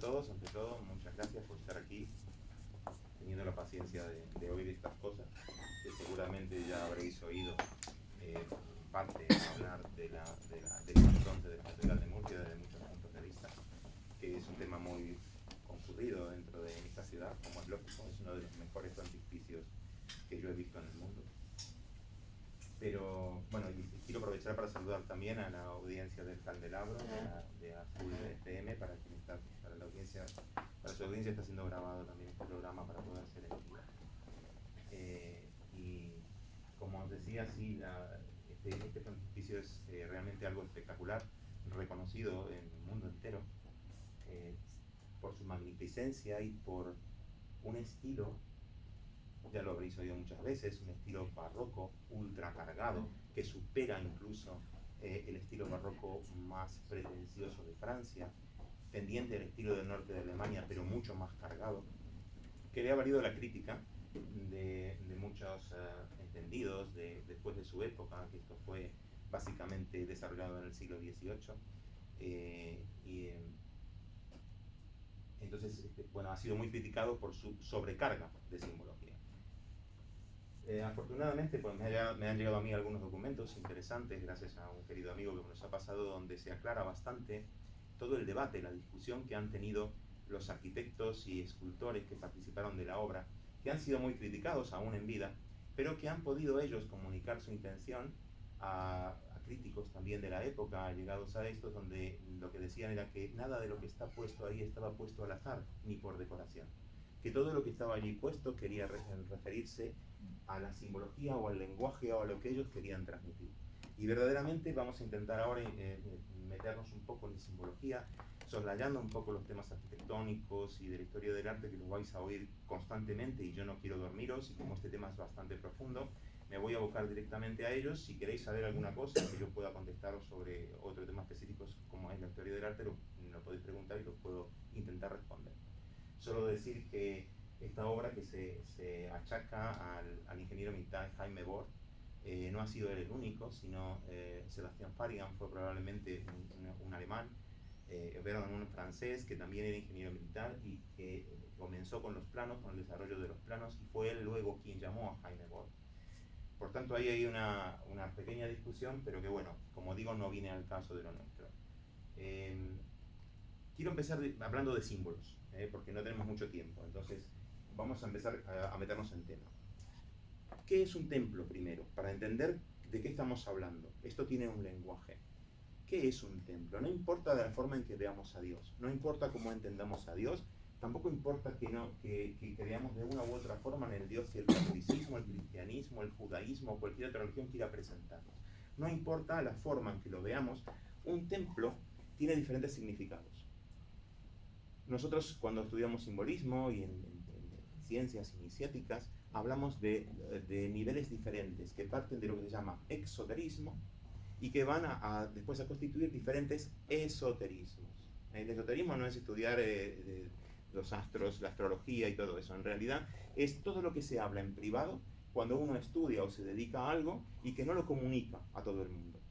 todos. Ante todo, muchas gracias por estar aquí, teniendo la paciencia de oír estas cosas, que seguramente ya habréis oído parte hablar del patrón de la Catedral de Murcia desde muchos puntos de vista, que es un tema muy concurrido dentro de esta ciudad, como es lógico, es uno de los mejores frontispicios que yo he visto en el mundo. Pero bueno, y quiero aprovechar para saludar también a la audiencia del Candelabro, de Azul FM, para la audiencia, para su audiencia está siendo grabado también este programa para poder ser emitido. Y como os decía, sí, este frontispicio es realmente algo espectacular, reconocido en el mundo entero, por su magnificencia y por un estilo, ya lo habréis oído muchas veces, un estilo barroco ultra cargado, que supera incluso el estilo barroco más pretencioso de Francia, tendiente al estilo del norte de Alemania, pero mucho más cargado, que le ha valido la crítica de muchos entendidos después de su época, que esto fue básicamente desarrollado en el siglo XVIII, entonces, bueno, ha sido muy criticado por su sobrecarga de simbología. Afortunadamente, pues me han llegado a mí algunos documentos interesantes, gracias a un querido amigo que me los ha pasado, donde se aclara bastante todo el debate, la discusión que han tenido los arquitectos y escultores que participaron de la obra, que han sido muy criticados aún en vida, pero que han podido ellos comunicar su intención a críticos también de la época, llegados a estos, donde lo que decían era que nada de lo que está puesto ahí estaba puesto al azar, ni por decoración. Que todo lo que estaba allí puesto quería referirse a la simbología o al lenguaje o a lo que ellos querían transmitir. Y verdaderamente vamos a intentar ahora meternos un poco en simbología, soslayando un poco los temas arquitectónicos y de la historia del arte, que los vais a oír constantemente y yo no quiero dormiros, y como este tema es bastante profundo, me voy a abocar directamente a ellos. Si queréis saber alguna cosa que yo pueda contestaros sobre otro tema específico como es la historia del arte, lo podéis preguntar y lo puedo intentar responder. Solo decir que esta obra, que se achaca al ingeniero militar Jaime Bort, no ha sido él el único, sino Sebastián Farian fue probablemente un alemán, un francés que también era ingeniero militar y que comenzó con los planos, con el desarrollo de los planos, y fue él luego quien llamó a Jaime Bort. Por tanto, ahí hay una pequeña discusión, pero que bueno, como digo, no viene al caso de lo nuestro. Quiero empezar hablando de símbolos, porque no tenemos mucho tiempo, entonces vamos a empezar a meternos en tema. ¿Qué es un templo primero? Para entender de qué estamos hablando. Esto tiene un lenguaje. ¿Qué es un templo? No importa de la forma en que veamos a Dios, no importa cómo entendamos a Dios, tampoco importa que creamos de una u otra forma en el Dios que el catolicismo, el cristianismo, el judaísmo o cualquier otra religión quiera presentarnos. No importa la forma en que lo veamos, un templo tiene diferentes significados. Nosotros, cuando estudiamos simbolismo y en ciencias iniciáticas, hablamos de niveles diferentes que parten de lo que se llama exoterismo y que van después a constituir diferentes esoterismos. El esoterismo no es estudiar los astros, la astrología y todo eso. En realidad es todo lo que se habla en privado cuando uno estudia o se dedica a algo y que no lo comunica a todo el mundo.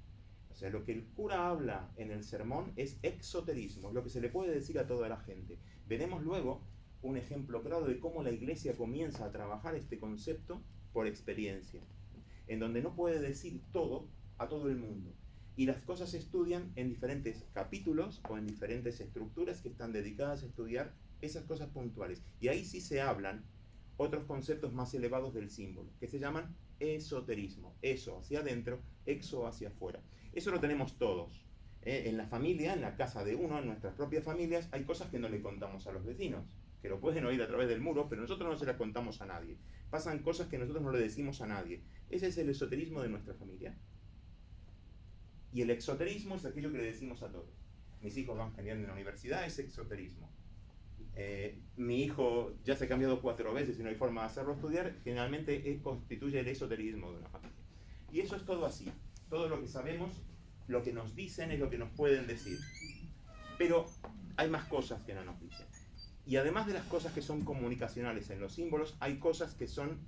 O sea, lo que el cura habla en el sermón es exoterismo, es lo que se le puede decir a toda la gente. Veremos luego un ejemplo claro de cómo la Iglesia comienza a trabajar este concepto por experiencia, en donde no puede decir todo a todo el mundo. Y las cosas se estudian en diferentes capítulos o en diferentes estructuras que están dedicadas a estudiar esas cosas puntuales. Y ahí sí se hablan otros conceptos más elevados del símbolo, que se llaman esoterismo. Eso hacia adentro, exo hacia afuera. Eso lo tenemos todos. En la familia, en la casa de uno, en nuestras propias familias, hay cosas que no le contamos a los vecinos, que lo pueden oír a través del muro, pero nosotros no se las contamos a nadie. Pasan cosas que nosotros no le decimos a nadie. Ese es el esoterismo de nuestra familia. Y el exoterismo es aquello que le decimos a todos. Mis hijos van genial en la universidad, es exoterismo. Mi hijo ya se ha cambiado 4 veces y no hay forma de hacerlo estudiar, generalmente constituye el esoterismo de una familia. Y eso es todo así. Todo lo que sabemos, lo que nos dicen es lo que nos pueden decir. Pero hay más cosas que no nos dicen. Y además de las cosas que son comunicacionales en los símbolos, hay cosas que son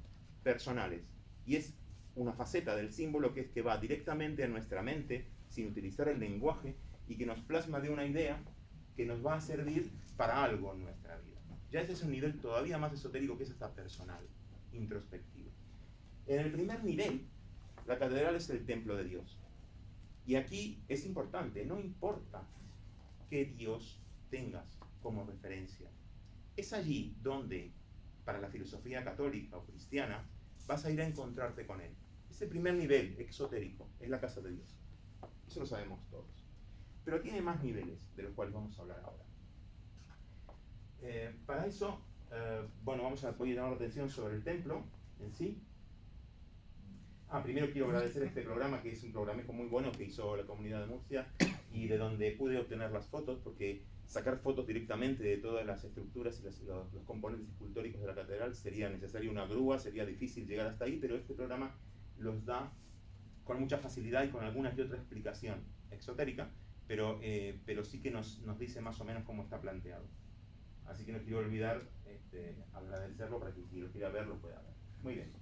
personales. Y es una faceta del símbolo que es que va directamente a nuestra mente, sin utilizar el lenguaje, y que nos plasma de una idea que nos va a servir para algo en nuestra vida. Ya ese es un nivel todavía más esotérico, que es hasta personal, introspectivo. En el primer nivel, la catedral es el templo de Dios. Y aquí es importante, no importa qué Dios tengas como referencia. Es allí donde, para la filosofía católica o cristiana, vas a ir a encontrarte con Él. Es el primer nivel exotérico, es la casa de Dios. Eso lo sabemos todos. Pero tiene más niveles, de los cuales vamos a hablar ahora. Para eso, voy a llamar la atención sobre el templo en sí. Primero quiero agradecer este programa, que es un programa muy bueno que hizo la comunidad de Murcia y de donde pude obtener las fotos, porque sacar fotos directamente de todas las estructuras y los componentes escultóricos de la catedral sería necesario una grúa, sería difícil llegar hasta ahí, pero este programa los da con mucha facilidad y con alguna que otra explicación exotérica, pero sí que nos dice más o menos cómo está planteado. Así que no quiero olvidar agradecerlo para que quien lo quiera ver lo pueda ver. Muy bien.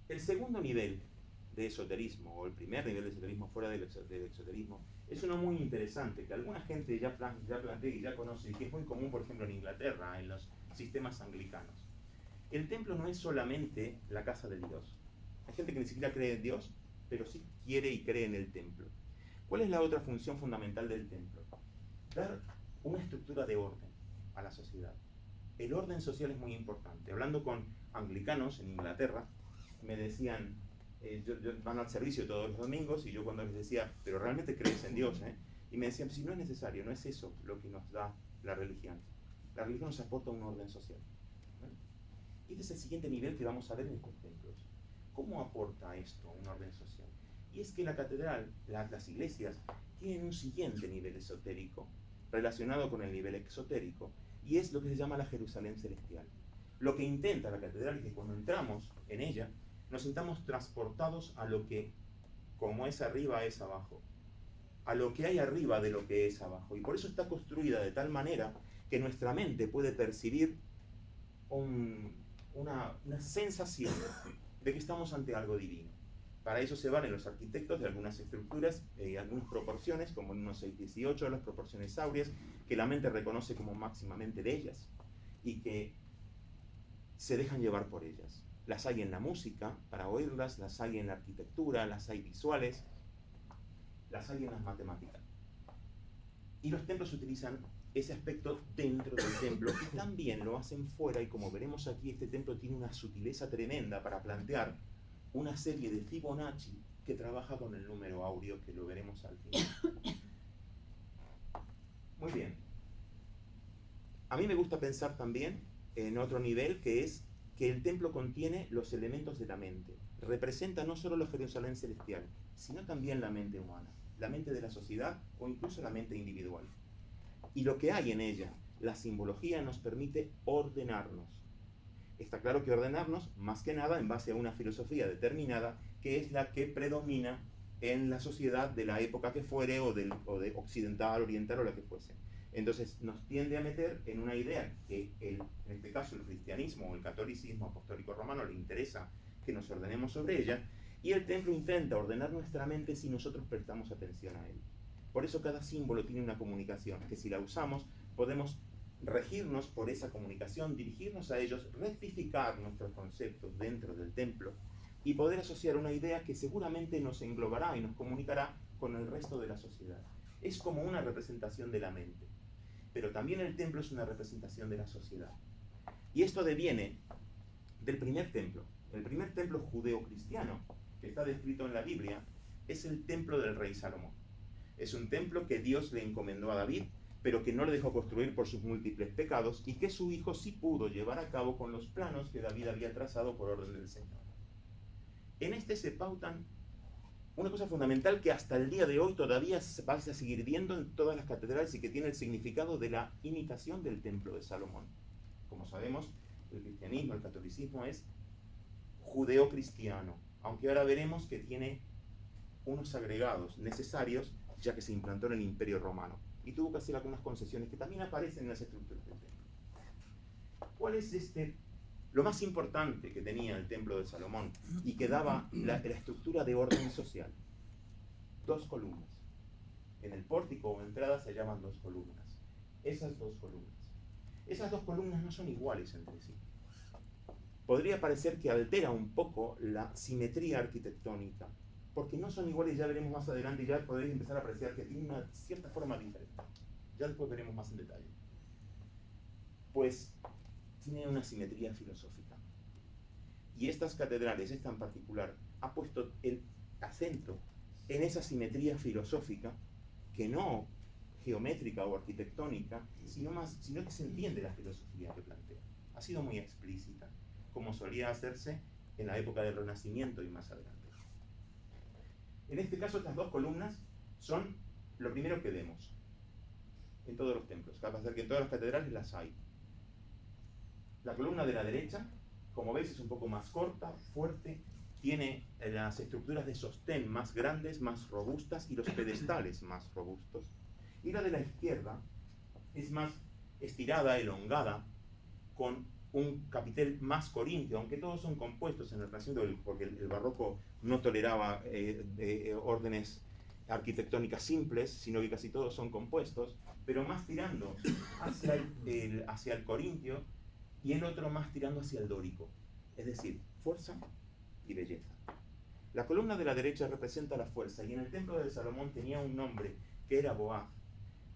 El segundo nivel de esoterismo, o el primer nivel de esoterismo fuera del exoterismo, es uno muy interesante, que alguna gente ya plantea y ya conoce, y que es muy común, por ejemplo, en Inglaterra, en los sistemas anglicanos. El templo no es solamente la casa de Dios. Hay gente que ni siquiera cree en Dios, pero sí quiere y cree en el templo. ¿Cuál es la otra función fundamental del templo? Dar una estructura de orden a la sociedad. El orden social es muy importante. Hablando con anglicanos en Inglaterra, me decían, van al servicio todos los domingos, y yo cuando les decía, pero realmente crees en Dios, y me decían, si no es necesario, no es eso lo que nos da la religión. La religión nos aporta un orden social. Y este es el siguiente nivel que vamos a ver en estos templos. ¿Cómo aporta esto un orden social? Y es que la catedral, las iglesias, tienen un siguiente nivel esotérico relacionado con el nivel exotérico, y es lo que se llama la Jerusalén celestial. Lo que intenta la catedral es que cuando entramos en ella, nos sintamos transportados a lo que, como es arriba, es abajo. A lo que hay arriba de lo que es abajo. Y por eso está construida de tal manera que nuestra mente puede percibir una sensación de que estamos ante algo divino. Para eso se valen los arquitectos de algunas estructuras y algunas proporciones, como en 1:6:18, las proporciones áureas, que la mente reconoce como máximamente bellas y que se dejan llevar por ellas. Las hay en la música, para oírlas, las hay en la arquitectura, las hay visuales, las hay en las matemáticas. Y los templos utilizan ese aspecto dentro del templo, y también lo hacen fuera, y como veremos aquí, este templo tiene una sutileza tremenda para plantear una serie de Fibonacci que trabaja con el número áureo, que lo veremos al final. Muy bien. A mí me gusta pensar también en otro nivel, que es que el templo contiene los elementos de la mente. Representa no solo la Jerusalén celestial, sino también la mente humana, la mente de la sociedad o incluso la mente individual. Y lo que hay en ella, la simbología, nos permite ordenarnos. Está claro que ordenarnos, más que nada, en base a una filosofía determinada, que es la que predomina en la sociedad de la época que fuere, o de occidental, oriental, o la que fuese. Entonces nos tiende a meter en una idea que en este caso el cristianismo o el catolicismo apostólico romano le interesa que nos ordenemos sobre ella, y el templo intenta ordenar nuestra mente si nosotros prestamos atención a él. Por eso cada símbolo tiene una comunicación, que si la usamos podemos regirnos por esa comunicación, dirigirnos a ellos, rectificar nuestros conceptos dentro del templo y poder asociar una idea que seguramente nos englobará y nos comunicará con el resto de la sociedad. Es como una representación de la mente, pero también el templo es una representación de la sociedad. Y esto deviene del primer templo. El primer templo judeo-cristiano que está descrito en la Biblia es el templo del rey Salomón. Es un templo que Dios le encomendó a David, pero que no le dejó construir por sus múltiples pecados, y que su hijo sí pudo llevar a cabo con los planos que David había trazado por orden del Señor. En este se pautan una cosa fundamental que hasta el día de hoy todavía se va a seguir viendo en todas las catedrales, y que tiene el significado de la imitación del templo de Salomón. Como sabemos, el cristianismo, el catolicismo es judeo-cristiano, aunque ahora veremos que tiene unos agregados necesarios, ya que se implantó en el Imperio Romano, y tuvo que hacer algunas concesiones que también aparecen en las estructuras del templo. ¿Cuál es lo más importante que tenía el templo de Salomón y que daba la estructura de orden social. 2 columnas. En el pórtico o entrada se llaman 2 columnas. Esas 2 columnas. Esas 2 columnas no son iguales entre sí. Podría parecer que altera un poco la simetría arquitectónica, porque no son iguales, ya veremos más adelante, y ya podréis empezar a apreciar que tienen una cierta forma diferente. Ya después veremos más en detalle. Pues tiene una simetría filosófica. Y estas catedrales, esta en particular, ha puesto el acento en esa simetría filosófica, que no geométrica o arquitectónica, sino que se entiende la filosofía que plantea. Ha sido muy explícita, como solía hacerse en la época del Renacimiento y más adelante. En este caso, estas 2 columnas son lo primero que vemos en todos los templos. Capaz de que en todas las catedrales las hay. La columna de la derecha, como veis, es un poco más corta, fuerte, tiene las estructuras de sostén más grandes, más robustas, y los pedestales más robustos. Y la de la izquierda es más estirada, elongada, con un capitel más corintio, aunque todos son compuestos en el Renacimiento, porque el barroco no toleraba órdenes arquitectónicas simples, sino que casi todos son compuestos, pero más tirando hacia el corintio, y el otro más tirando hacia el dórico, es decir, fuerza y belleza. La columna de la derecha representa la fuerza, y en el templo de Salomón tenía un nombre que era Boaz,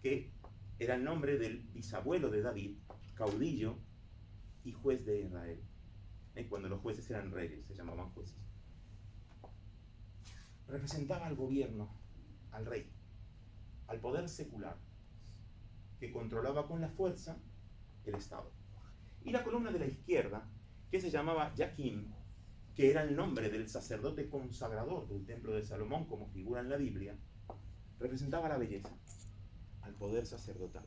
que era el nombre del bisabuelo de David, caudillo y juez de Israel. Cuando los jueces eran reyes, se llamaban jueces. Representaba al gobierno, al rey, al poder secular, que controlaba con la fuerza el Estado. Y la columna de la izquierda, que se llamaba Jaquim, que era el nombre del sacerdote consagrador del templo de Salomón, como figura en la Biblia, representaba la belleza, al poder sacerdotal.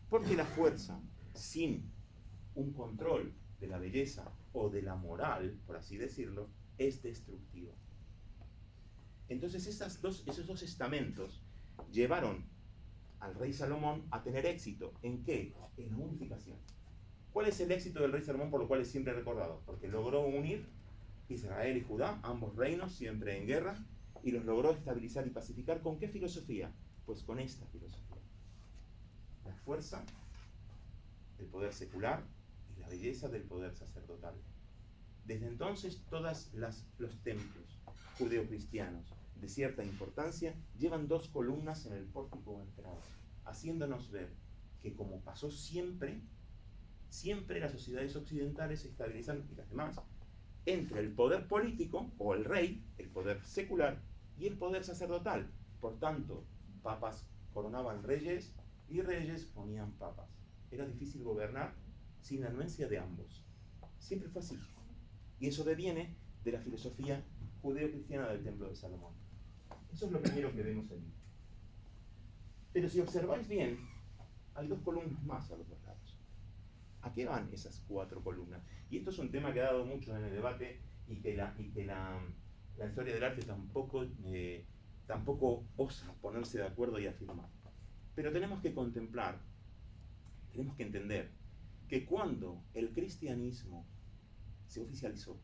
Porque la fuerza, sin un control de la belleza o de la moral, por así decirlo, es destructiva. Entonces esos dos estamentos llevaron al rey Salomón a tener éxito. ¿En qué? En la unificación. ¿Cuál es el éxito del rey Salomón por lo cual es siempre recordado? Porque logró unir Israel y Judá, ambos reinos, siempre en guerra, y los logró estabilizar y pacificar. ¿Con qué filosofía? Pues con esta filosofía. La fuerza, el poder secular y la belleza del poder sacerdotal. Desde entonces todos los templos judeocristianos de cierta importancia llevan 2 columnas en el pórtico o entrada, haciéndonos ver que, como pasó siempre las sociedades occidentales se estabilizan, y las demás, entre el poder político o el rey, el poder secular, y el poder sacerdotal. Por tanto, papas coronaban reyes y reyes ponían papas. Era difícil gobernar sin la anuencia de ambos. Siempre fue así. Y eso deviene de la filosofía judeo-cristiana del templo de Salomón. Eso es lo primero que vemos allí. Pero si observáis bien, hay 2 columnas más a los 2 lados. ¿A qué van esas 4 columnas? Y esto es un tema que ha dado mucho en el debate, y que la historia del arte tampoco osa ponerse de acuerdo y afirmar. Pero tenemos que contemplar, tenemos que entender que cuando el cristianismo se oficializó,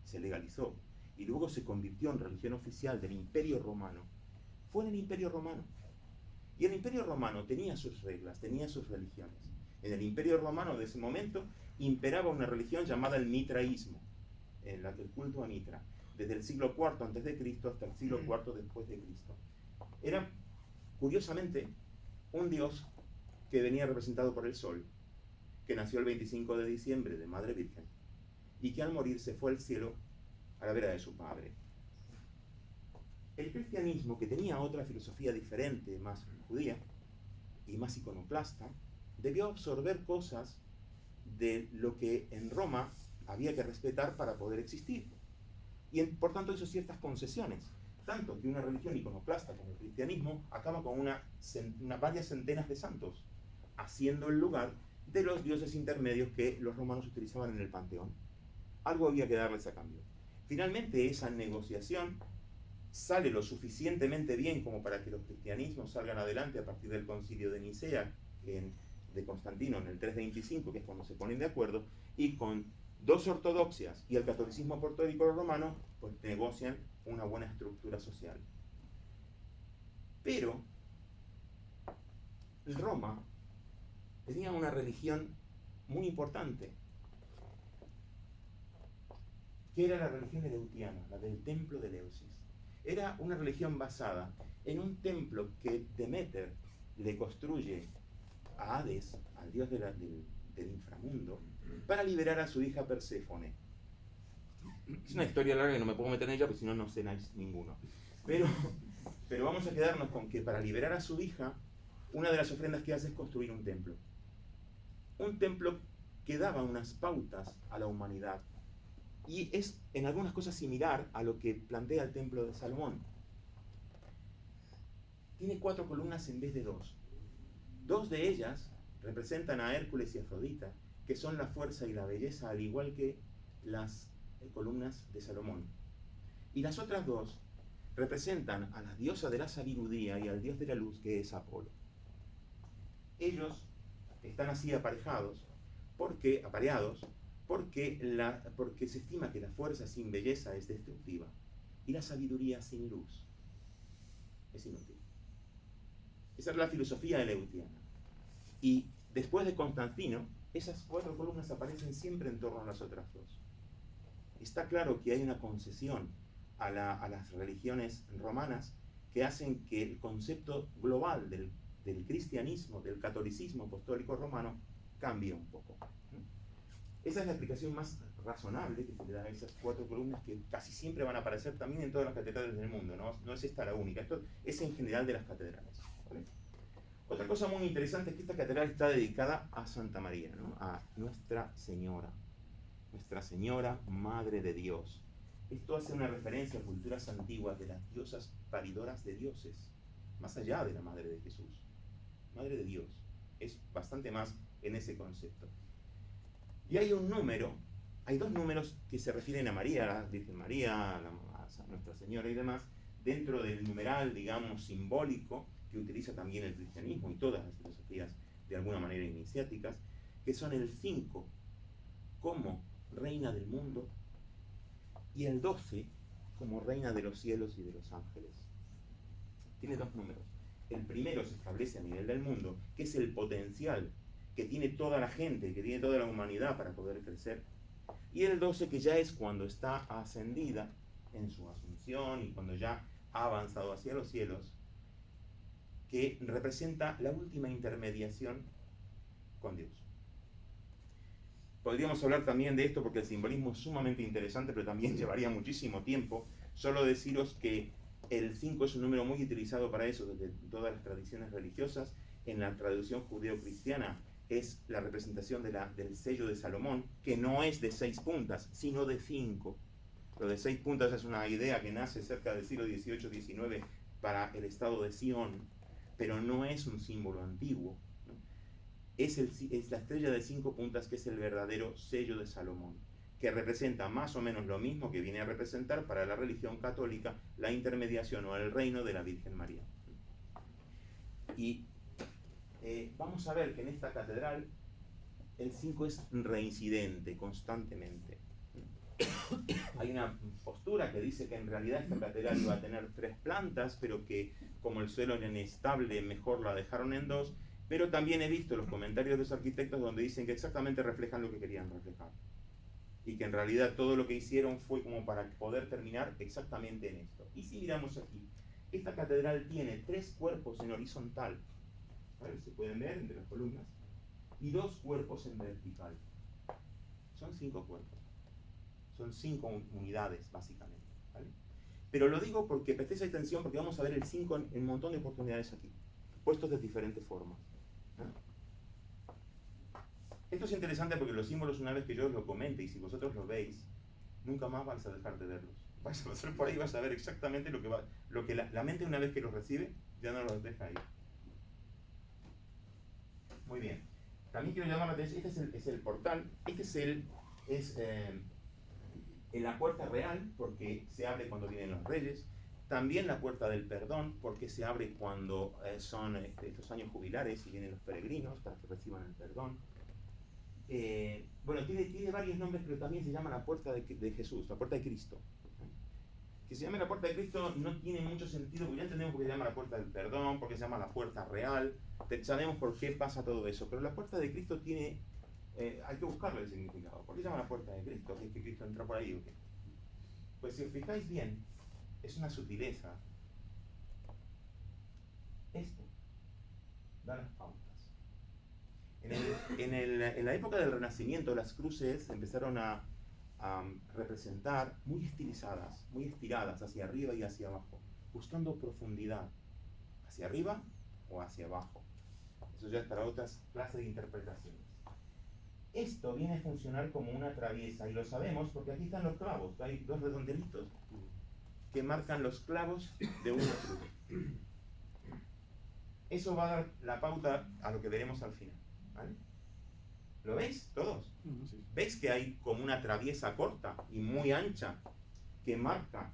se legalizó y luego se convirtió en religión oficial del Imperio Romano, fue en el Imperio Romano. Y el Imperio Romano tenía sus reglas, tenía sus religiones. En el Imperio Romano de ese momento imperaba una religión llamada el mitraísmo, el culto a Mitra, desde el siglo IV a.C. hasta el siglo IV después de Cristo. Era, curiosamente, un dios que venía representado por el sol, que nació el 25 de diciembre de Madre Virgen, y que al morir se fue al cielo a la vera de su padre. El cristianismo, que tenía otra filosofía diferente, más judía y más iconoclasta, debió absorber cosas de lo que en Roma había que respetar para poder existir. Y por tanto hizo ciertas concesiones, tanto que una religión iconoclasta como el cristianismo acaba con varias centenas de santos, haciendo el lugar de los dioses intermedios que los romanos utilizaban en el panteón. Algo había que darles a cambio. Finalmente esa negociación sale lo suficientemente bien como para que los cristianismos salgan adelante a partir del concilio de Nicea de Constantino en el 325, que es cuando se ponen de acuerdo, y con dos ortodoxias y el catolicismo apostólico romano, pues negocian una buena estructura social. Pero Roma tenía una religión muy importante, que era la religión eleutiana, la del templo de Eleusis. Era una religión basada en un templo que Deméter le construye a Hades, al dios del inframundo, para liberar a su hija Perséfone. Es una historia larga que no me puedo meter en ella, porque si no, no sé ninguno. Pero vamos a quedarnos con que para liberar a su hija, una de las ofrendas que hace es construir un templo. Un templo que daba unas pautas a la humanidad. Y es en algunas cosas similar a lo que plantea el templo de Salomón. Tiene 4 columnas en vez de 2. 2 de ellas representan a Hércules y Afrodita, que son la fuerza y la belleza, al igual que las columnas de Salomón. Y las otras 2 representan a la diosa de la sabiduría y al dios de la luz, que es Apolo. Ellos están así apareados porque se estima que la fuerza sin belleza es destructiva y la sabiduría sin luz es inútil. Esa es la filosofía eleutiana. Y después de Constantino, esas 4 columnas aparecen siempre en torno a las otras 2. Está claro que hay una concesión a las religiones romanas que hacen que el concepto global del cristianismo, del catolicismo apostólico romano, cambie un poco. Esa es la explicación más razonable que se le da a esas 4 columnas, que casi siempre van a aparecer también en todas las catedrales del mundo. No es esta la única, esto es en general de las catedrales, ¿vale? Otra cosa muy interesante es que esta catedral está dedicada a Santa María, ¿no? A Nuestra Señora, Madre de Dios. Esto hace una referencia a culturas antiguas de las diosas paridoras de dioses, más allá de la Madre de Jesús. Madre de Dios, es bastante más en ese concepto. Y hay 2 números que se refieren a María, a la Virgen María, a Nuestra Señora y demás, dentro del numeral, digamos, simbólico, que utiliza también el cristianismo y todas las filosofías de alguna manera iniciáticas, que son el 5 como reina del mundo y el 12 como reina de los cielos y de los ángeles. Tiene 2 números. El primero se establece a nivel del mundo, que es el potencial que tiene toda la gente, que tiene toda la humanidad para poder crecer. Y el 12, que ya es cuando está ascendida en su asunción y cuando ya ha avanzado hacia los cielos, que representa la última intermediación con Dios. Podríamos hablar también de esto porque el simbolismo es sumamente interesante, pero también llevaría muchísimo tiempo. Solo deciros que el 5 es un número muy utilizado para eso desde todas las tradiciones religiosas. En la tradición judeo-cristiana es la representación del sello de Salomón, que no es de 6 puntas, sino de 5. Lo de 6 puntas es una idea que nace cerca del siglo XVIII-XIX para el estado de Sion, pero no es un símbolo antiguo, ¿no? Es la estrella de 5 puntas, que es el verdadero sello de Salomón, que representa más o menos lo mismo que viene a representar para la religión católica la intermediación o el reino de la Virgen María. Y vamos a ver que en esta catedral el 5 es reincidente constantemente. Hay una postura que dice que en realidad esta catedral iba a tener 3 plantas, pero que como el suelo era inestable, mejor la dejaron en 2. Pero también he visto los comentarios de los arquitectos donde dicen que exactamente reflejan lo que querían reflejar. Y que en realidad todo lo que hicieron fue como para poder terminar exactamente en esto. Y si miramos aquí, esta catedral tiene 3 cuerpos en horizontal, ¿vale? Se pueden ver entre las columnas, y 2 cuerpos en vertical. Son 5 cuerpos. Son 5 unidades, básicamente, ¿vale? Pero lo digo porque prestéis atención, porque vamos a ver el 5 en un montón de oportunidades aquí, puestos de diferentes formas, ¿no? Esto es interesante porque los símbolos, una vez que yo os lo comente y si vosotros lo veis, nunca más vais a dejar de verlos. Vais a pasar por ahí y vas a ver exactamente lo que la mente, una vez que los recibe, ya no los deja ir. Muy bien. También quiero llamar la atención, este es el portal, este es la puerta real, porque se abre cuando vienen los reyes. También la puerta del perdón, porque se abre cuando son estos años jubilares y vienen los peregrinos para que reciban el perdón. bueno, tiene varios nombres, pero también se llama la puerta de Jesús, la puerta de Cristo. Que se llame la puerta de Cristo no tiene mucho sentido, porque ya entendemos por qué se llama la puerta del perdón, por qué se llama la puerta real, sabemos por qué pasa todo eso, pero la puerta de Cristo tiene, hay que buscarle el significado. ¿Por qué se llama la puerta de Cristo? ¿Es que Cristo entra por ahí o qué? Pues si os fijáis bien, es una sutileza. Esto da las pautas. En la época del Renacimiento, las cruces empezaron a representar muy estilizadas, muy estiradas hacia arriba y hacia abajo, buscando profundidad, hacia arriba o hacia abajo. Eso ya es para otras clases de interpretaciones. Esto viene a funcionar como una traviesa, y lo sabemos porque aquí están los clavos. Hay dos redondelitos que marcan los clavos de una cruz. Eso va a dar la pauta a lo que veremos al final, ¿vale? ¿Lo veis todos? Sí. ¿Veis que hay como una traviesa corta y muy ancha que marca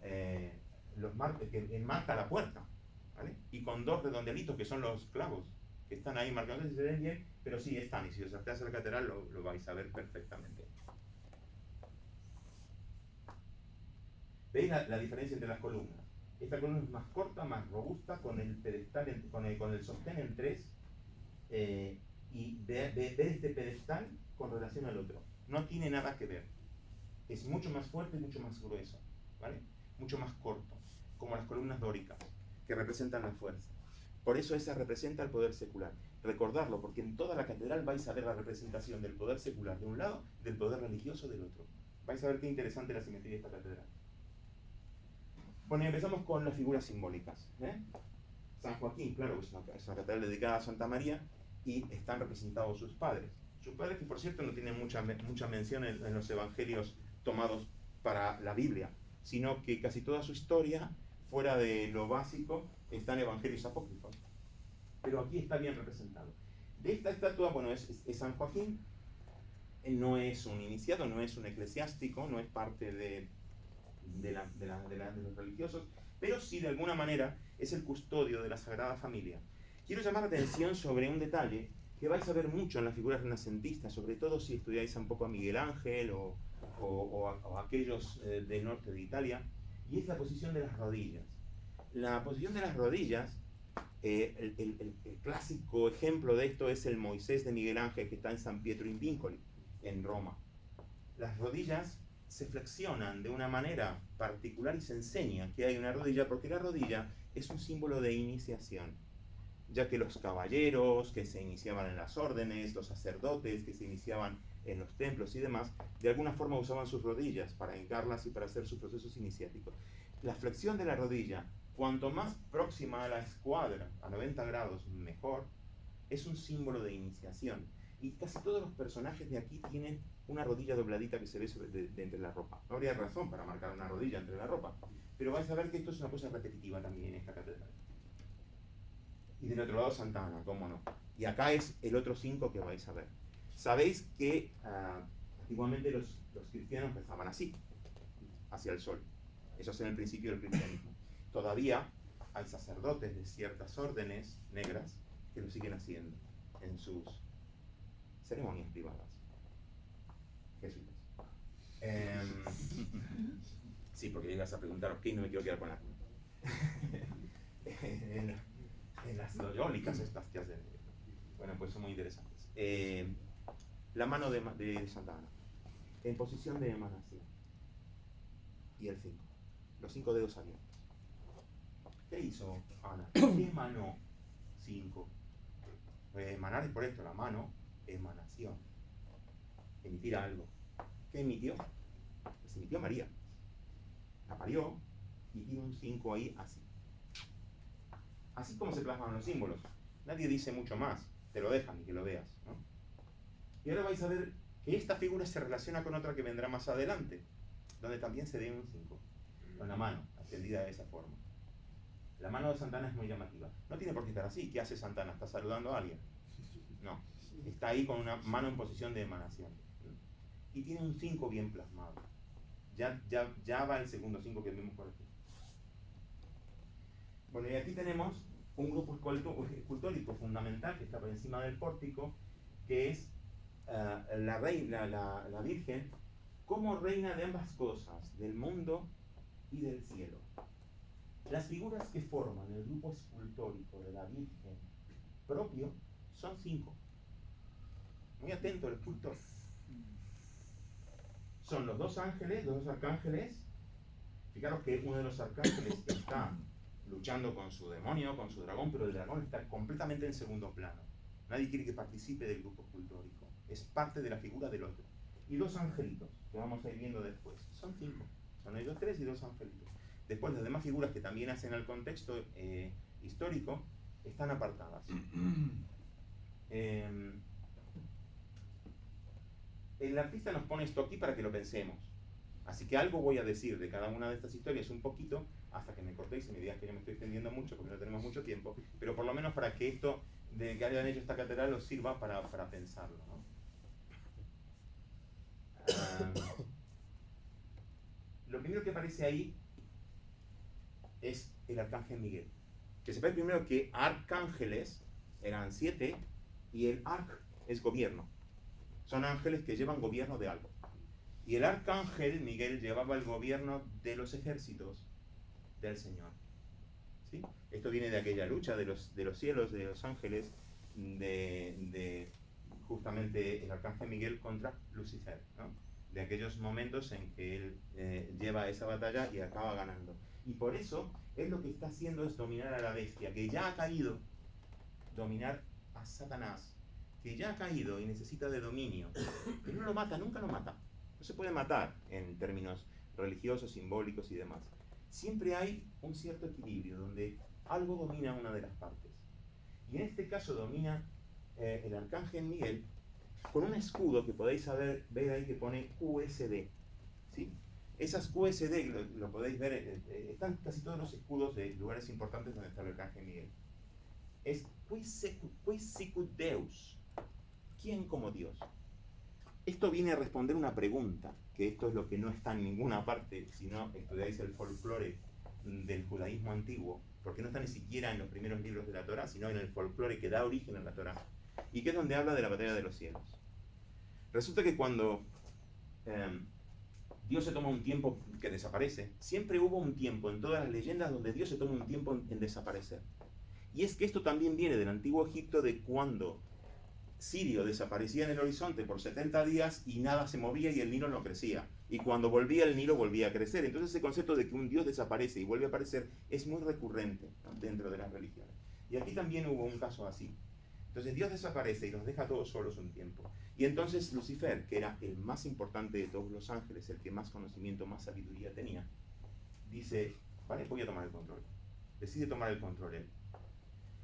que marca la puerta, ¿vale? Y con dos redondelitos que son los clavos que están ahí marcados? No sé si se ven bien, pero sí están, y si os acercáis a la catedral lo vais a ver perfectamente. ¿Veis la diferencia entre las columnas? Esta columna es más corta, más robusta, con el pedestal, con el sostén en tres, y ver este pedestal con relación al otro. No tiene nada que ver. Es mucho más fuerte y mucho más grueso, ¿vale? Mucho más corto, como las columnas dóricas, que representan la fuerza. Por eso esa representa el poder secular. Recordarlo, porque en toda la catedral vais a ver la representación del poder secular de un lado, del poder religioso del otro. Vais a ver qué interesante la simetría de esta catedral. Bueno, y empezamos con las figuras simbólicas. San Joaquín, claro, es una catedral dedicada a Santa María, y están representados sus padres. Sus padres, que por cierto no tienen mucha mención en los evangelios tomados para la Biblia, sino que casi toda su historia, fuera de lo básico, está en evangelios apócrifos. Pero aquí está bien representado. De esta estatua, bueno, es San Joaquín. No es un iniciado, no es un eclesiástico, no es parte de los religiosos, pero sí de alguna manera es el custodio de la Sagrada Familia. Quiero llamar la atención sobre un detalle que vais a ver mucho en las figuras renacentistas, sobre todo si estudiáis un poco a Miguel Ángel o a aquellos del norte de Italia, y es la posición de las rodillas. La posición de las rodillas, el clásico ejemplo de esto es el Moisés de Miguel Ángel, que está en San Pietro in Vincoli, en Roma. Las rodillas se flexionan de una manera particular y se enseña que hay una rodilla, porque la rodilla es un símbolo de iniciación, ya que los caballeros que se iniciaban en las órdenes, los sacerdotes que se iniciaban en los templos y demás, de alguna forma usaban sus rodillas para hincarlas y para hacer sus procesos iniciáticos. La flexión de la rodilla, cuanto más próxima a la escuadra, a 90 grados, mejor, es un símbolo de iniciación. Y casi todos los personajes de aquí tienen una rodilla dobladita que se ve de entre la ropa. No habría razón para marcar una rodilla entre la ropa, pero vais a ver que esto es una cosa repetitiva también en esta catedral. Y del otro lado Santa Ana, cómo no. Y acá es el otro 5 que vais a ver. Sabéis que antiguamente los cristianos rezaban así, hacia el sol. Eso es en el principio del cristianismo. Todavía hay sacerdotes de ciertas órdenes negras que lo siguen haciendo en sus ceremonias privadas. Jesuitas. Sí, porque llegas a preguntar, ok, no me quiero quedar con la culpa. En las loyólicas estas que hacen. Bueno, pues son muy interesantes. La mano de Santa Ana, en posición de emanación. Y el 5. Los 5 dedos abiertos. ¿Qué hizo Ana? ¿Qué emanó? 5. Emanar es por esto, la mano, emanación. Emitir algo. ¿Qué emitió? Pues emitió María. La parió y tiene un 5 ahí así. Así como se plasman los símbolos. Nadie dice mucho más, te lo dejan y que lo veas, ¿no? Y ahora vais a ver que esta figura se relaciona con otra que vendrá más adelante, donde también se ve un 5, con la mano, extendida de esa forma. La mano de Santana es muy llamativa. No tiene por qué estar así. ¿Qué hace Santana? ¿Está saludando a alguien? No. Está ahí con una mano en posición de emanación. Y tiene un 5 bien plasmado. Ya va el segundo 5 que vimos por aquí. Bueno, y aquí tenemos un grupo escultórico fundamental que está por encima del pórtico, que es la Virgen como reina de ambas cosas, del mundo y del cielo. Las figuras que forman el grupo escultórico de la Virgen propio son 5. Muy atento el escultor. Son los 2 ángeles, los 2 arcángeles. Fijaros que uno de los arcángeles está luchando con su demonio, con su dragón, pero el dragón está completamente en segundo plano. Nadie quiere que participe del grupo escultórico. Es parte de la figura del otro. Y 2 angelitos, que vamos a ir viendo después. Son 5. Son ellos 3 y 2 angelitos. Después, las demás figuras que también hacen al contexto histórico están apartadas. El artista nos pone esto aquí para que lo pensemos. Así que algo voy a decir de cada una de estas historias un poquito, hasta que me cortéis y me digáis que yo me estoy extendiendo mucho, porque no tenemos mucho tiempo, pero por lo menos para que esto de que hayan hecho esta catedral os sirva para pensarlo, ¿no? Lo primero que aparece ahí es el arcángel Miguel. Que sepáis primero que arcángeles eran 7 y el arc es gobierno. Son ángeles que llevan gobierno de algo. Y el arcángel Miguel llevaba el gobierno de los ejércitos del Señor. ¿Sí? Esto viene de aquella lucha de los cielos, de los ángeles, de justamente el arcángel Miguel contra Lucifer, ¿no? De aquellos momentos en que él lleva esa batalla y acaba ganando. Y por eso, él lo que está haciendo es dominar a la bestia, que ya ha caído, dominar a Satanás, que ya ha caído y necesita de dominio. Que no lo mata, nunca lo mata. No se puede matar en términos religiosos, simbólicos y demás. Siempre hay un cierto equilibrio donde algo domina una de las partes. Y en este caso domina el arcángel Miguel con un escudo que podéis ver ahí que pone QSD. ¿Sí? Esas QSD, lo podéis ver, están casi todos los escudos de lugares importantes donde está el arcángel Miguel. Es Qui sicut Deus. ¿Quién como Dios? Esto viene a responder una pregunta, que esto es lo que no está en ninguna parte, si no estudiáis el folclore del judaísmo antiguo, porque no está ni siquiera en los primeros libros de la Torá, sino en el folclore que da origen a la Torá, y que es donde habla de la batalla de los cielos. Resulta que cuando Dios se toma un tiempo que desaparece, siempre hubo un tiempo en todas las leyendas donde Dios se toma un tiempo en desaparecer. Y es que esto también viene del antiguo Egipto, de cuando Sirio desaparecía en el horizonte por 70 días y nada se movía y el Nilo no crecía. Y cuando volvía el Nilo volvía a crecer. Entonces ese concepto de que un Dios desaparece y vuelve a aparecer es muy recurrente, ¿no?, dentro de las religiones. Y aquí también hubo un caso así. Entonces Dios desaparece y los deja todos solos un tiempo. Y entonces Lucifer, que era el más importante de todos los ángeles, el que más conocimiento, más sabiduría tenía, dice, vale, voy a tomar el control. Decide tomar el control él.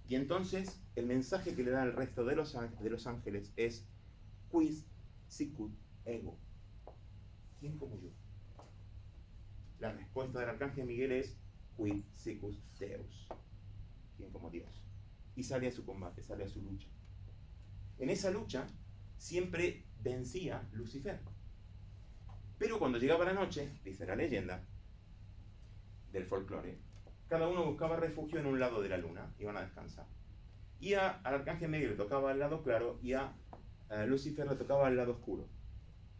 Y entonces el mensaje que le da al resto de los ángeles es Quis sicut ego. ¿Quién como yo? La respuesta del arcángel Miguel es Quid sicut Deus. ¿Quién como Dios? Y sale a su combate, sale a su lucha. En esa lucha siempre vencía Lucifer. Pero cuando llegaba la noche, dice la leyenda del folclore, cada uno buscaba refugio en un lado de la luna, iban a descansar. Y al arcángel Miguel le tocaba el lado claro y a Lucifer le tocaba el lado oscuro.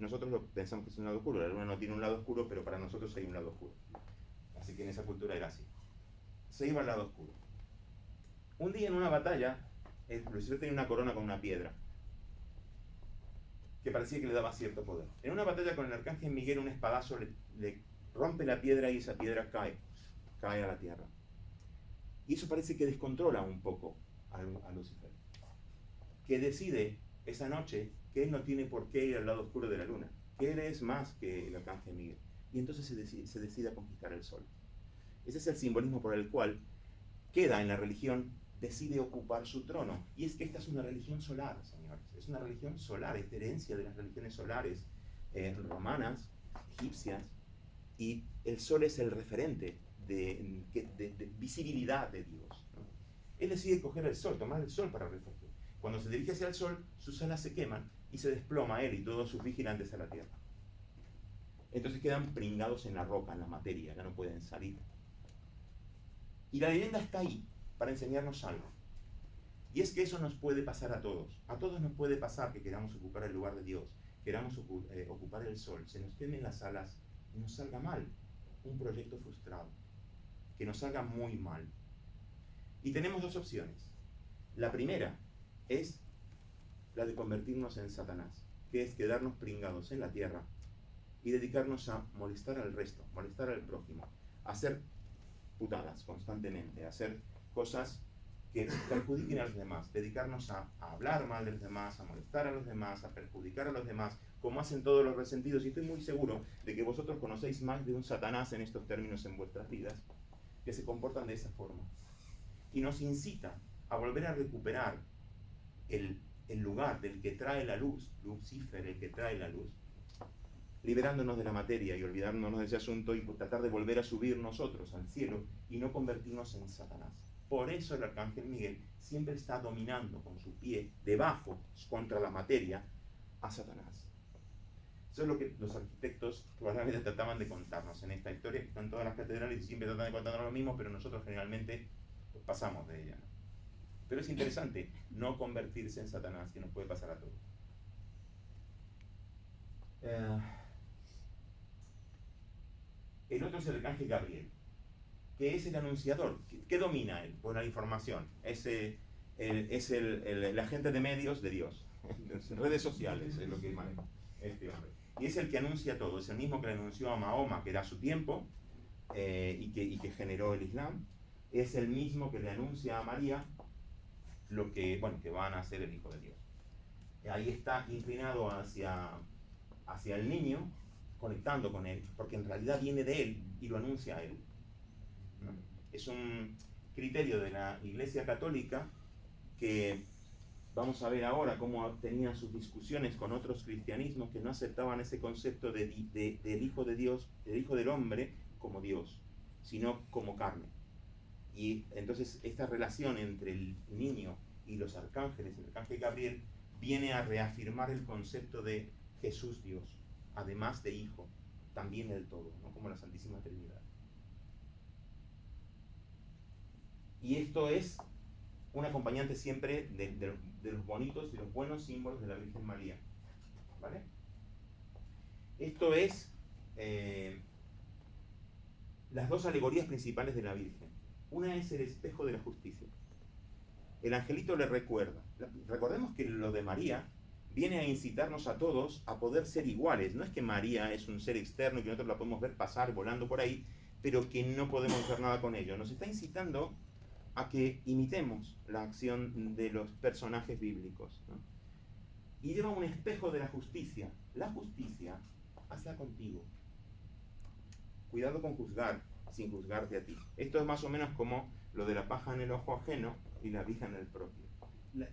Nosotros pensamos que es un lado oscuro, la luna no tiene un lado oscuro, pero para nosotros hay un lado oscuro. Así que en esa cultura era así. Se iba al lado oscuro. Un día en una batalla, Lucifer tenía una corona con una piedra, que parecía que le daba cierto poder. En una batalla con el arcángel Miguel, un espadazo le rompe la piedra y esa piedra cae a la tierra. Y eso parece que descontrola un poco a Lucifer, que decide esa noche que él no tiene por qué ir al lado oscuro de la luna, que él es más que el arcángel Miguel. Y entonces se decide a conquistar el sol. Ese es el simbolismo por el cual queda en la religión, decide ocupar su trono. Y es que esta es una religión solar, señores. Es una religión solar, es de herencia de las religiones solares romanas, egipcias, y el sol es el referente de visibilidad de Dios, ¿no? Él decide coger el sol, tomar el sol para refugio. Cuando se dirige hacia el sol, sus alas se queman y se desploma él y todos sus vigilantes a la tierra. Entonces quedan pringados en la roca, en la materia, ya no pueden salir. Y la leyenda está ahí para enseñarnos algo. Y es que eso nos puede pasar a todos. A todos nos puede pasar que queramos ocupar el lugar de Dios, queramos ocupar el sol, se nos quemen las alas y nos salga mal. Un proyecto frustrado, que nos salga muy mal. Y tenemos dos opciones. La primera es la de convertirnos en Satanás, que es quedarnos pringados en la tierra y dedicarnos a molestar al resto, molestar al prójimo, a hacer putadas constantemente, a hacer cosas que perjudiquen a los demás, dedicarnos a hablar mal de los demás, a molestar a los demás, a perjudicar a los demás, como hacen todos los resentidos. Y estoy muy seguro de que vosotros conocéis más de un Satanás en estos términos en vuestras vidas, que se comportan de esa forma. Y nos incita a volver a recuperar el lugar del que trae la luz, Lucifer, el que trae la luz, liberándonos de la materia y olvidándonos de ese asunto y tratar de volver a subir nosotros al cielo y no convertirnos en Satanás. Por eso el arcángel Miguel siempre está dominando con su pie debajo, contra la materia, a Satanás. Eso es lo que los arquitectos probablemente trataban de contarnos en esta historia, que están todas las catedrales y siempre tratan de contarnos lo mismo, pero nosotros generalmente pues, pasamos de ella, ¿no? Pero es interesante no convertirse en Satanás, que nos puede pasar a todos. El otro es el arcángel Gabriel, que es el anunciador. ¿Qué domina él? Pues la información. Es el agente de medios de Dios. Redes sociales es lo que maneja este hombre. Y es el que anuncia todo. Es el mismo que le anunció a Mahoma, que era su tiempo, y que generó el Islam. Es el mismo que le anuncia a María que van a ser el Hijo de Dios. Ahí está inclinado hacia el niño, conectando con él, porque en realidad viene de él y lo anuncia a él. ¿No? Es un criterio de la Iglesia Católica que vamos a ver ahora cómo tenían sus discusiones con otros cristianismos que no aceptaban ese concepto del Hijo de Dios, del Hijo del Hombre como Dios, sino como carne. Y entonces esta relación entre el niño y los arcángeles, el arcángel Gabriel, viene a reafirmar el concepto de Jesús Dios, además de Hijo, también el todo, ¿no? Como la Santísima Trinidad. Y esto es un acompañante siempre de los bonitos y los buenos símbolos de la Virgen María. ¿Vale? Esto es las dos alegorías principales de la Virgen. Una es el espejo de la justicia. El angelito le recuerda. Recordemos que lo de María viene a incitarnos a todos a poder ser iguales. No es que María es un ser externo y que nosotros la podemos ver pasar volando por ahí, pero que no podemos hacer nada con ello. Nos está incitando a que imitemos la acción de los personajes bíblicos, ¿no? Y lleva un espejo de la justicia. La justicia, hazla contigo. Cuidado con juzgar, sin juzgarte a ti. Esto es más o menos como lo de la paja en el ojo ajeno y la viga en el propio.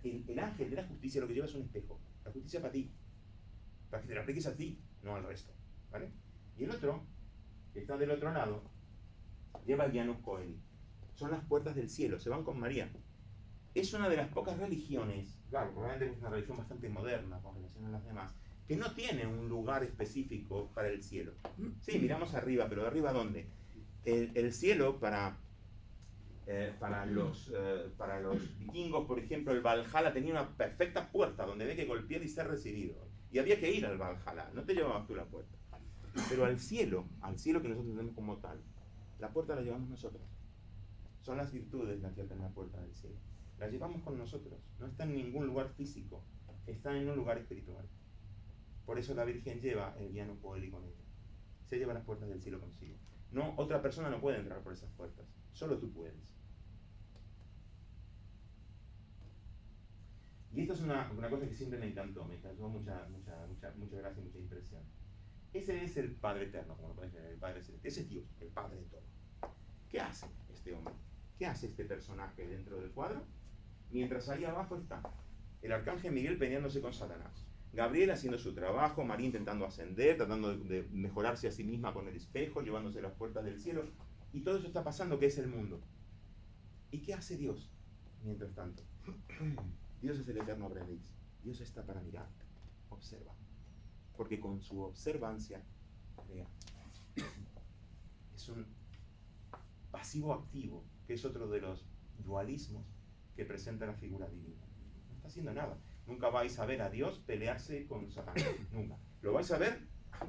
El ángel de la justicia lo que lleva es un espejo. La justicia para ti, para que te la apliques a ti, no al resto, ¿vale? Y el otro, que está del otro lado, lleva el Janus Coeli. Son las puertas del cielo, se van con María. Es una de las pocas religiones, claro, probablemente es una religión bastante moderna con relación a las demás, que no tiene un lugar específico para el cielo. Sí, miramos arriba, pero ¿arriba dónde? El cielo para los vikingos, por ejemplo, el Valhalla tenía una perfecta puerta donde había que golpear y ser recibido. Y había que ir al Valhalla, no te llevabas tú la puerta. Pero al cielo que nosotros tenemos como tal, la puerta la llevamos nosotros. Son las virtudes las que abren la puerta del cielo. Las llevamos con nosotros. No está en ningún lugar físico, está en un lugar espiritual. Por eso la Virgen lleva el Janus Coeli con ella. Se lleva las puertas del cielo consigo. No, otra persona no puede entrar por esas puertas. Solo tú puedes. Y esto es una cosa que siempre me encantó mucha gracia y mucha impresión. Ese es el Padre Eterno, como lo podéis ver, el Padre Celeste. Ese es Dios, el Padre de todo. ¿Qué hace este hombre? ¿Qué hace este personaje dentro del cuadro? Mientras ahí abajo está el arcángel Miguel peleándose con Satanás, Gabriel haciendo su trabajo, María intentando ascender, tratando de mejorarse a sí misma con el espejo, llevándose las puertas del cielo, y todo eso está pasando, que es el mundo. ¿Y qué hace Dios mientras tanto? Dios es el eterno aprendiz. Dios está para mirar, observa, porque con su observancia crea. Es un pasivo-activo, que es otro de los dualismos que presenta la figura divina. No está haciendo nada. Nunca vais a ver a Dios pelearse con Satanás. Nunca. Lo vais a ver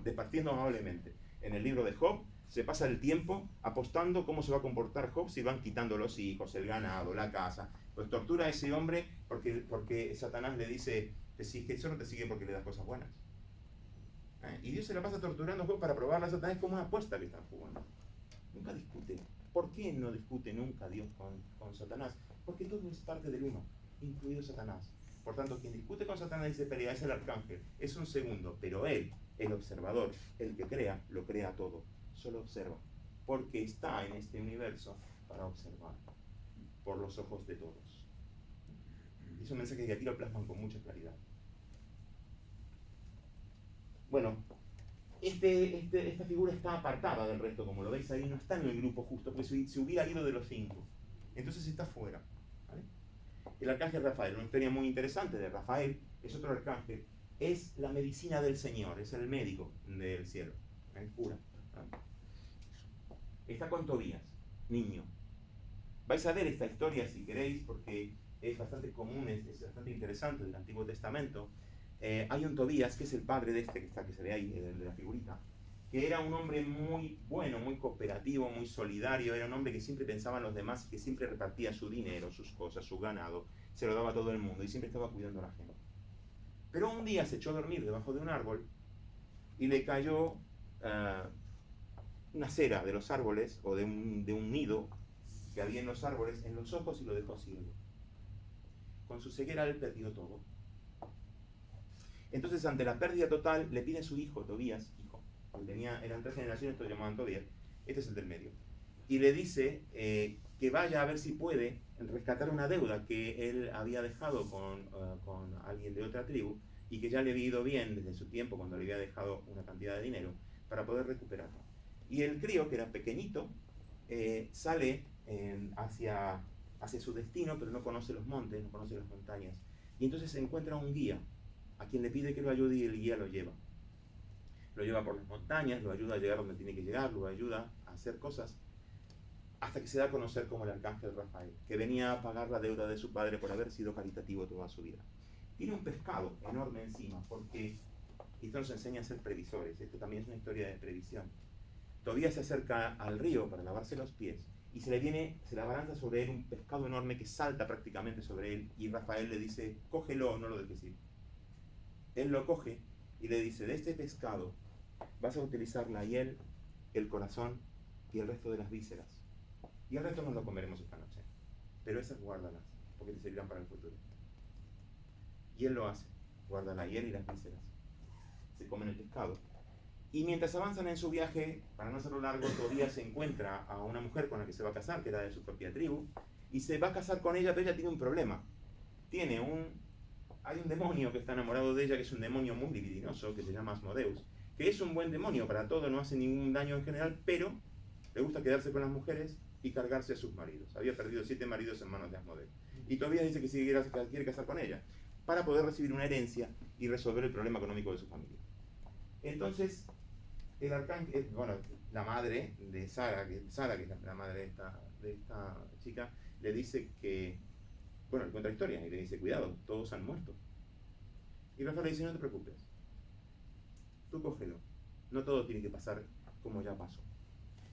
departiendo amablemente. En el libro de Job se pasa el tiempo apostando cómo se va a comportar Job si van quitando los hijos, el ganado, la casa. Pues tortura a ese hombre porque Satanás le dice que si que solo te sigue porque le das cosas buenas. Y Dios se la pasa torturando a Job para probarle a Satanás como una apuesta que están jugando. Nunca discute. ¿Por qué no discute nunca Dios con Satanás? Porque todo es parte del uno, incluido Satanás. Por tanto, quien discute con Satanás y se pelea es el arcángel. Es un segundo, pero él, el observador, el que crea, lo crea todo. Solo observa. Porque está en este universo para observar. Por los ojos de todos. Es un mensaje que aquí lo plasman con mucha claridad. Bueno, esta figura está apartada del resto, como lo veis ahí, no está en el grupo justo, porque se hubiera ido de los 5. Entonces está fuera. ¿Vale? El arcángel Rafael, una historia muy interesante de Rafael, es otro arcángel, es la medicina del Señor, es el médico del cielo, el cura. ¿Vale? Está con Tobías, niño. Vais a ver esta historia si queréis, porque es bastante común, es bastante interesante del Antiguo Testamento. Hay un Tobías, que es el padre de este que se ve ahí, el de la figurita, que era un hombre muy bueno, muy cooperativo, muy solidario, era un hombre que siempre pensaba en los demás y que siempre repartía su dinero, sus cosas, su ganado, se lo daba a todo el mundo y siempre estaba cuidando a la gente. Pero un día se echó a dormir debajo de un árbol y le cayó una cera de los árboles o de un nido que había en los árboles en los ojos y lo dejó ciego. Con su ceguera él perdió todo. Entonces, ante la pérdida total, le pide a su hijo, Tobías, hijo, eran 3 generaciones, todos llamaban Tobías, este es el del medio, y le dice que vaya a ver si puede rescatar una deuda que él había dejado con alguien de otra tribu, y que ya le había ido bien desde su tiempo, cuando le había dejado una cantidad de dinero, para poder recuperarlo. Y el crío, que era pequeñito, sale hacia su destino, pero no conoce los montes, no conoce las montañas, y entonces encuentra un guía, a quien le pide que lo ayude y el guía lo lleva. Lo lleva por las montañas, lo ayuda a llegar donde tiene que llegar, lo ayuda a hacer cosas, hasta que se da a conocer como el arcángel Rafael, que venía a pagar la deuda de su padre por haber sido caritativo toda su vida. Tiene un pescado enorme encima, porque esto nos enseña a ser previsores, esto también es una historia de previsión. Tobías se acerca al río para lavarse los pies, y se le abalanza sobre él un pescado enorme que salta prácticamente sobre él, y Rafael le dice, cógelo, no lo dejes ir. Él lo coge y le dice, de este pescado vas a utilizar la hiel, el corazón y el resto de las vísceras. Y el resto nos lo comeremos esta noche. Pero esas guárdalas, porque te servirán para el futuro. Y él lo hace, guarda la hiel y las vísceras. Se comen el pescado. Y mientras avanzan en su viaje, para no hacerlo largo, Tobías se encuentra a una mujer con la que se va a casar, que era de su propia tribu, y se va a casar con ella, pero ella tiene un problema. Hay un demonio que está enamorado de ella, que es un demonio muy libidinoso, que se llama Asmodeus, que es un buen demonio para todo, no hace ningún daño en general, pero le gusta quedarse con las mujeres y cargarse a sus maridos. Había perdido 7 maridos en manos de Asmodeus. Y todavía dice que quiere casar con ella, para poder recibir una herencia y resolver el problema económico de su familia. Entonces, el arcángel, la madre de Sara, que es la madre de esta chica, le dice que, le cuenta la historia y le dice, cuidado, todos han muerto. Y Rafael le dice, no te preocupes, tú cógelo, no todo tiene que pasar como ya pasó.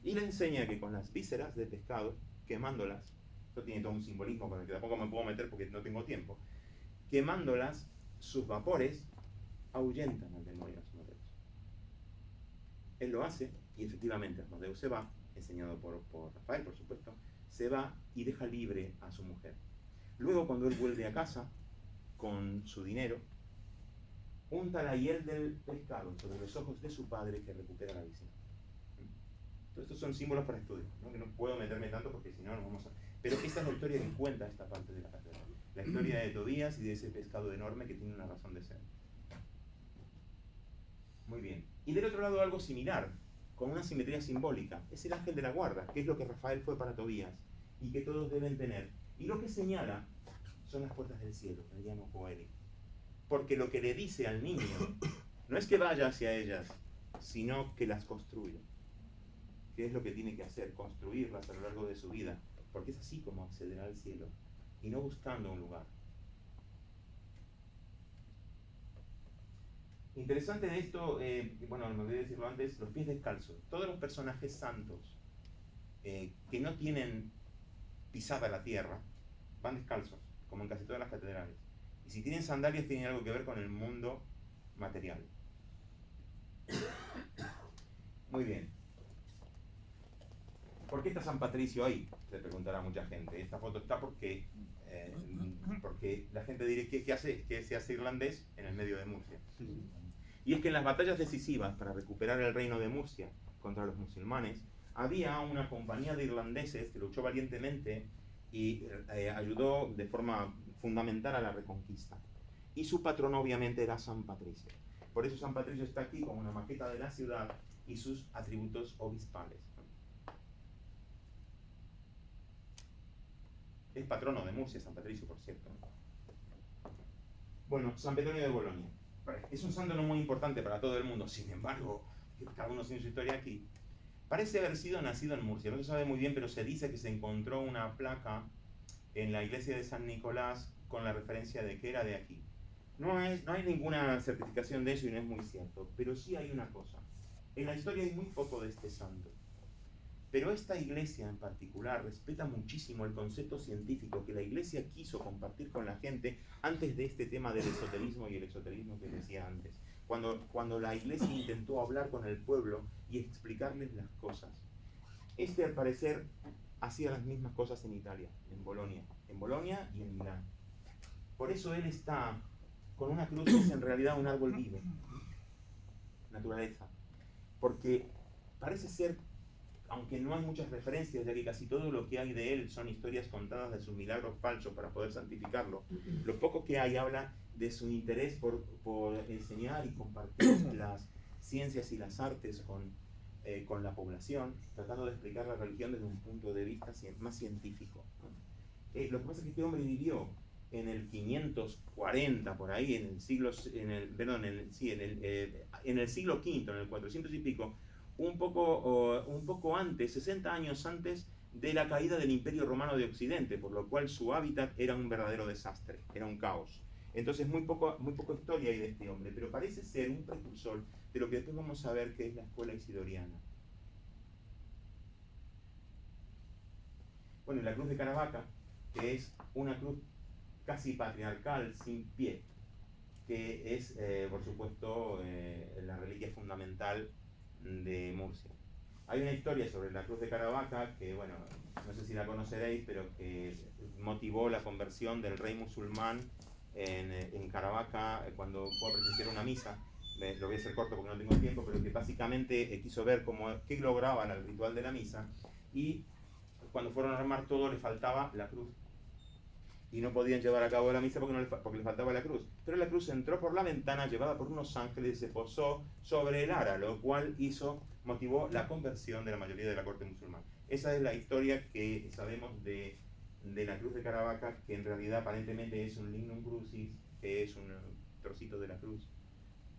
Y le enseña que con las vísceras de pescado, quemándolas, esto tiene todo un simbolismo con el que tampoco me puedo meter porque no tengo tiempo, quemándolas, sus vapores ahuyentan al demonio Asmodeus. Él lo hace y efectivamente Asmodeus se va, enseñado por Rafael, por supuesto, se va y deja libre a su mujer. Luego, cuando él vuelve a casa con su dinero, unta la hiel del pescado sobre los ojos de su padre, que recupera la visión. Todos estos son símbolos para estudio, ¿no? Que no puedo meterme tanto porque si no nos vamos a... Pero esta es la historia que cuenta esta parte de la catedral. La historia de Tobías y de ese pescado enorme que tiene una razón de ser. Muy bien. Y del otro lado algo similar, con una simetría simbólica. Es el ángel de la guarda, que es lo que Rafael fue para Tobías y que todos deben tener. Y lo que señala son las puertas del cielo, que le llamo Coeli. Porque lo que le dice al niño no es que vaya hacia ellas, sino que las construya. ¿Qué es lo que tiene que hacer? Construirlas a lo largo de su vida. Porque es así como accederá al cielo. y no buscando un lugar. Interesante en esto, bueno, me olvidé decirlo antes, los pies descalzos. Todos los personajes santos que no tienen pisada la tierra van descalzos, como en casi todas las catedrales. Y si tienen sandalias, tienen algo que ver con el mundo material. Muy bien. ¿Por qué está San Patricio ahí? Se preguntará mucha gente. Esta foto está porque la gente dirá que se hace irlandés en el medio de Murcia. Y es que en las batallas decisivas para recuperar el reino de Murcia contra los musulmanes, había una compañía de irlandeses que luchó valientemente y ayudó de forma fundamental a la reconquista. Y su patrono obviamente era San Patricio. Por eso San Patricio está aquí con una maqueta de la ciudad y sus atributos obispales. Es patrono de Murcia, San Patricio, por cierto. Bueno, San Petronio de Bolonia. Es un santo no muy importante para todo el mundo, sin embargo, cada uno tiene su historia aquí. Parece haber sido nacido en Murcia, no se sabe muy bien, pero se dice que se encontró una placa en la iglesia de San Nicolás con la referencia de que era de aquí. No hay ninguna certificación de eso y no es muy cierto, pero sí hay una cosa. En la historia hay muy poco de este santo. Pero esta iglesia en particular respeta muchísimo el concepto científico que la iglesia quiso compartir con la gente antes de este tema del esoterismo y el exoterismo que decía antes. Cuando la iglesia intentó hablar con el pueblo y explicarles las cosas. Este al parecer hacía las mismas cosas en Italia, en Bolonia y en Milán. Por eso él está con una cruz que es en realidad un árbol vivo, naturaleza. Porque parece ser, aunque no hay muchas referencias, ya que casi todo lo que hay de él son historias contadas de sus milagros falsos para poder santificarlo, lo poco que hay habla de su interés por enseñar y compartir las ciencias y las artes con la población, tratando de explicar la religión desde un punto de vista más científico. Lo que pasa es que este hombre vivió en el 540, por ahí, en el siglo V, en el 400 y pico, un poco antes, 60 años antes de la caída del Imperio Romano de Occidente, por lo cual su hábitat era un verdadero desastre, era un caos. Entonces muy poco historia hay de este hombre, pero parece ser un precursor de lo que después vamos a ver que es la escuela isidoriana. Bueno, y la cruz de Caravaca, que es una cruz casi patriarcal, sin pie, que es, por supuesto, la reliquia fundamental de Murcia. Hay una historia sobre la cruz de Caravaca que, bueno, no sé si la conoceréis, pero que motivó la conversión del rey musulmán en Caravaca cuando fue a presenciar una misa. Lo voy a hacer corto porque no tengo tiempo, pero que básicamente quiso ver qué lograban al ritual de la misa, y cuando fueron a armar todo le faltaba la cruz. Y no podían llevar a cabo la misa porque le faltaba la cruz. Pero la cruz entró por la ventana, llevada por unos ángeles, y se posó sobre el ara, lo cual motivó la conversión de la mayoría de la corte musulmana. Esa es la historia que sabemos de la cruz de Caravaca, que en realidad aparentemente es un lignum crucis, que es un trocito de la cruz,